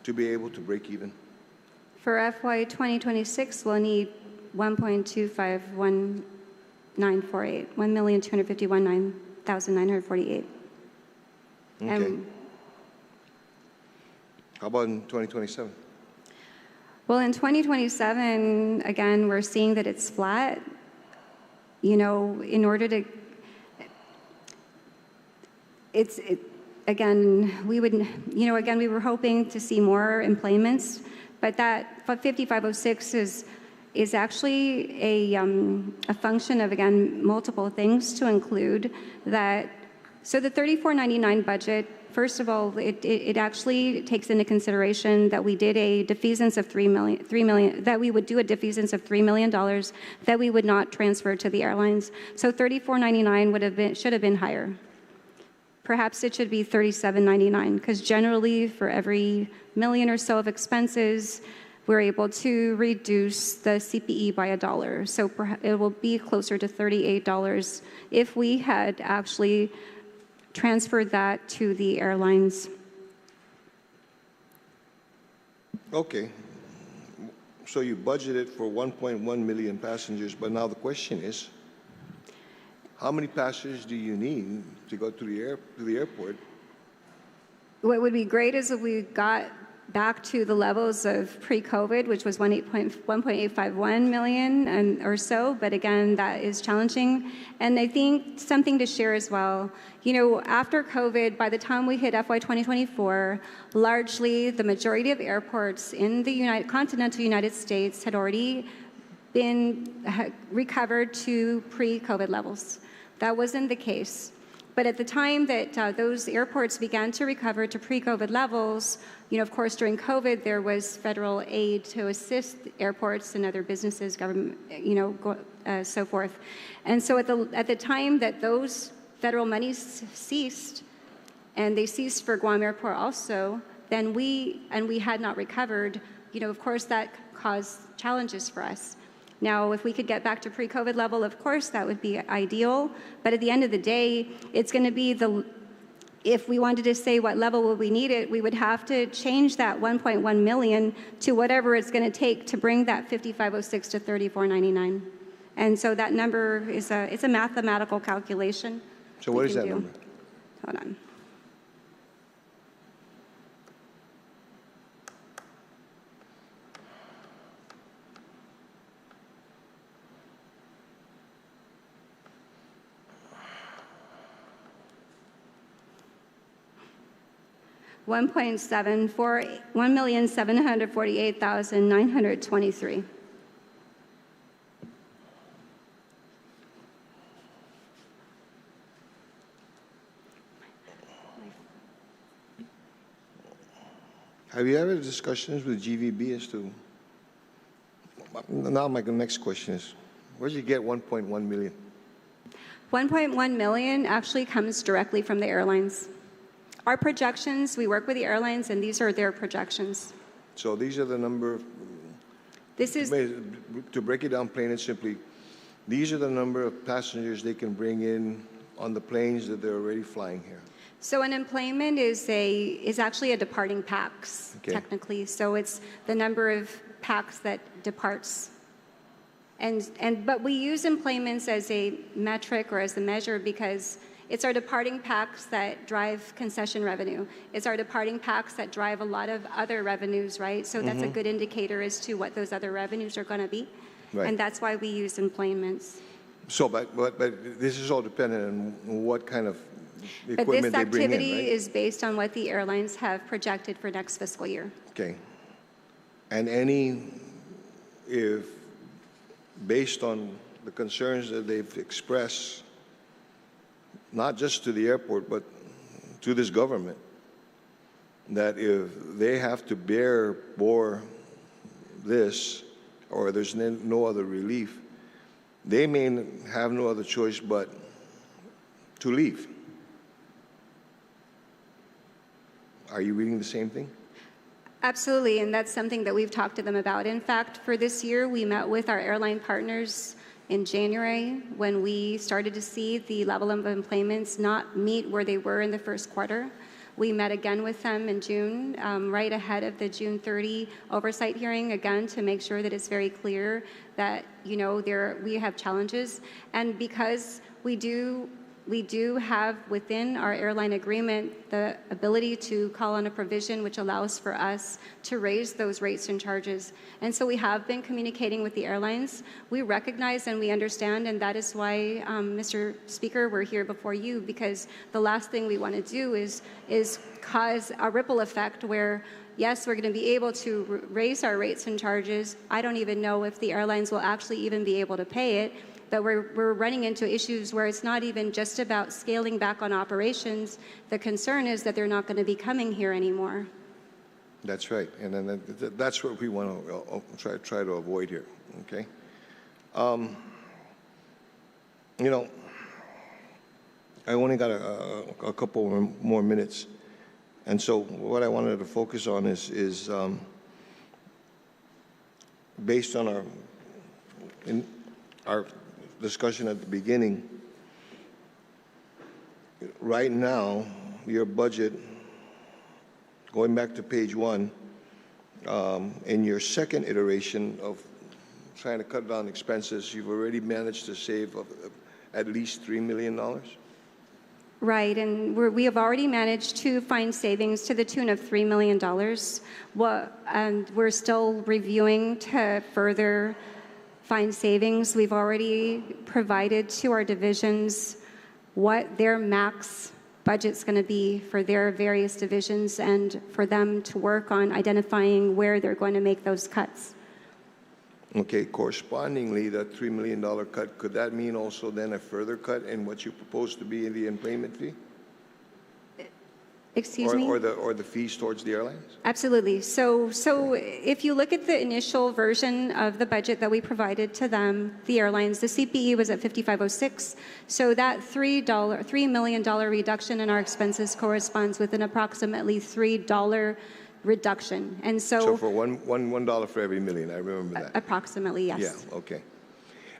to be able to break even? For FY 2026, we'll need 1.251948, 1,251,948. Okay. How about in 2027? Well, in 2027, again, we're seeing that it's flat. In order to, again, we were hoping to see more employments, but that 5506 is actually a function of, again, multiple things to include that. So the 3499 budget, first of all, it actually takes into consideration that we did a defeasance of $3 million, that we would do a defeasance of $3 million that we would not transfer to the airlines. So 3499 should have been higher. Perhaps it should be 3799, because generally for every million or so of expenses, we're able to reduce the CPE by $1. So it will be closer to $38 if we had actually transferred that to the airlines. Okay. So you budgeted for 1.1 million passengers, but now the question is, how many passengers do you need to go to the airport? What would be great is if we got back to the levels of pre-COVID, which was 1.851 million or so, but again, that is challenging. And I think something to share as well, you know, after COVID, by the time we hit FY 2024, largely the majority of airports in the continental United States had already been recovered to pre-COVID levels. That wasn't the case. But at the time that those airports began to recover to pre-COVID levels, you know, of course, during COVID, there was federal aid to assist airports and other businesses, government, you know, so forth. And so at the time that those federal monies ceased, and they ceased for Guam Airport also, then we had not recovered, you know, of course, that caused challenges for us. Now, if we could get back to pre-COVID level, of course, that would be ideal. But at the end of the day, it's going to be if we wanted to say what level would we need it, we would have to change that 1.1 million to whatever it's going to take to bring that 5506 to 3499. And so that number is it's a mathematical calculation. So what is that number? Hold on. $1,748,923. Have you ever had discussions with GVB as to, now my next question is, where did you get 1.1 million? 1.1 million actually comes directly from the airlines. Our projections, we work with the airlines, and these are their projections. So these are the number, this is, to break it down plain and simply, these are the number of passengers they can bring in on the planes that they're already flying here. so an employment is actually a departing pax, Okay. technically. So it's the number of pax that departs. But we use employments as a metric or as a measure because it's our departing pax that drive concession revenue. It's our departing pax that drive a lot of other revenues, right? So that's a good indicator as to what those other revenues are going to be. Right. And that's why we use employments. So, but this is all dependent on what kind of But equipment this they bring in, activity right? is based on what the airlines have projected for next fiscal year. Okay. And if based on the concerns that they've expressed, not just to the airport, but to this government, that if they have to bore this, or there's no other relief, they may have no other choice but to leave. Are you reading the same thing? Absolutely, and that's something that we've talked to them about. In fact, for this year, we met with our airline partners in January when we started to see the level of employments not meet where they were in the first quarter. We met again with them in June, right ahead of the June 30 oversight hearing, again, to make sure that it's very clear that, you know, we have challenges. And because we do have within our airline agreement the ability to call on a provision which allows for us to raise those rates and charges. And so we have been communicating with the airlines. We recognize and we understand, and that is why, Mr. Speaker, we're here before you, because the last thing we want to do is cause a ripple effect where, yes, we're going to be able to raise our rates and charges. I don't even know if the airlines will actually even be able to pay it. But we're running into issues where it's not even just about scaling back on operations. The concern is that they're not going to be coming here anymore. That's right, and then that's what we want to try to avoid here. Okay. You know, I only got a couple more minutes, and so what I wanted to focus on is based on our discussion at the beginning, right now, your budget, going back to page 1, in your second iteration of trying to cut down expenses, you've already managed to save at least $3 million? Right, and we have already managed to find savings to the tune of $3 million. And we're still reviewing to further find savings. We've already provided to our divisions what their max budget's going to be for their various divisions and for them to work on identifying where they're going to make those cuts. Okay, correspondingly, that $3 million cut, could that mean also then a further cut in what you propose to be in the enplanement fee? Excuse me? Or the fees towards the airlines? Absolutely. So if you look at the initial version of the budget that we provided to them, the airlines, the CPE was at 5506. So that $3 million reduction in our expenses corresponds with an approximately $3 reduction. And so for $1 for every million, I remember that. Approximately, yes. Yeah, okay.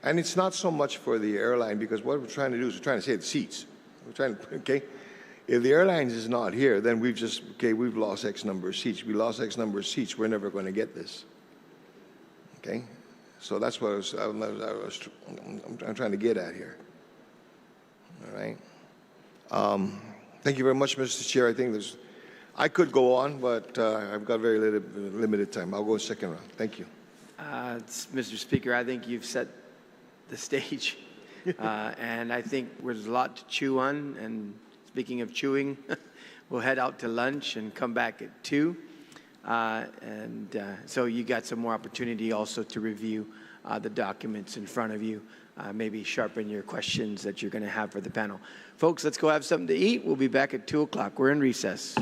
And it's not so much for the airline, because what we're trying to do is we're trying to save the seats. We're trying to, okay? If the airlines is not here, then we've lost X number of seats. We lost X number of seats. We're never going to get this. Okay? So that's what I'm trying to get at here. All right? Thank you very much, Mr. Chair. I think I could go on, but I've got very limited time. I'll go second round. Thank you. Mr. Speaker, I think you've set the stage, and I think there's a lot to chew on. And speaking of chewing, we'll head out to lunch and come back at 2. So you got some more opportunity also to review the documents in front of you, maybe sharpen your questions that you're going to have for the panel. Folks, let's go have something to eat. We'll be back at 2 o'clock. We're in recess.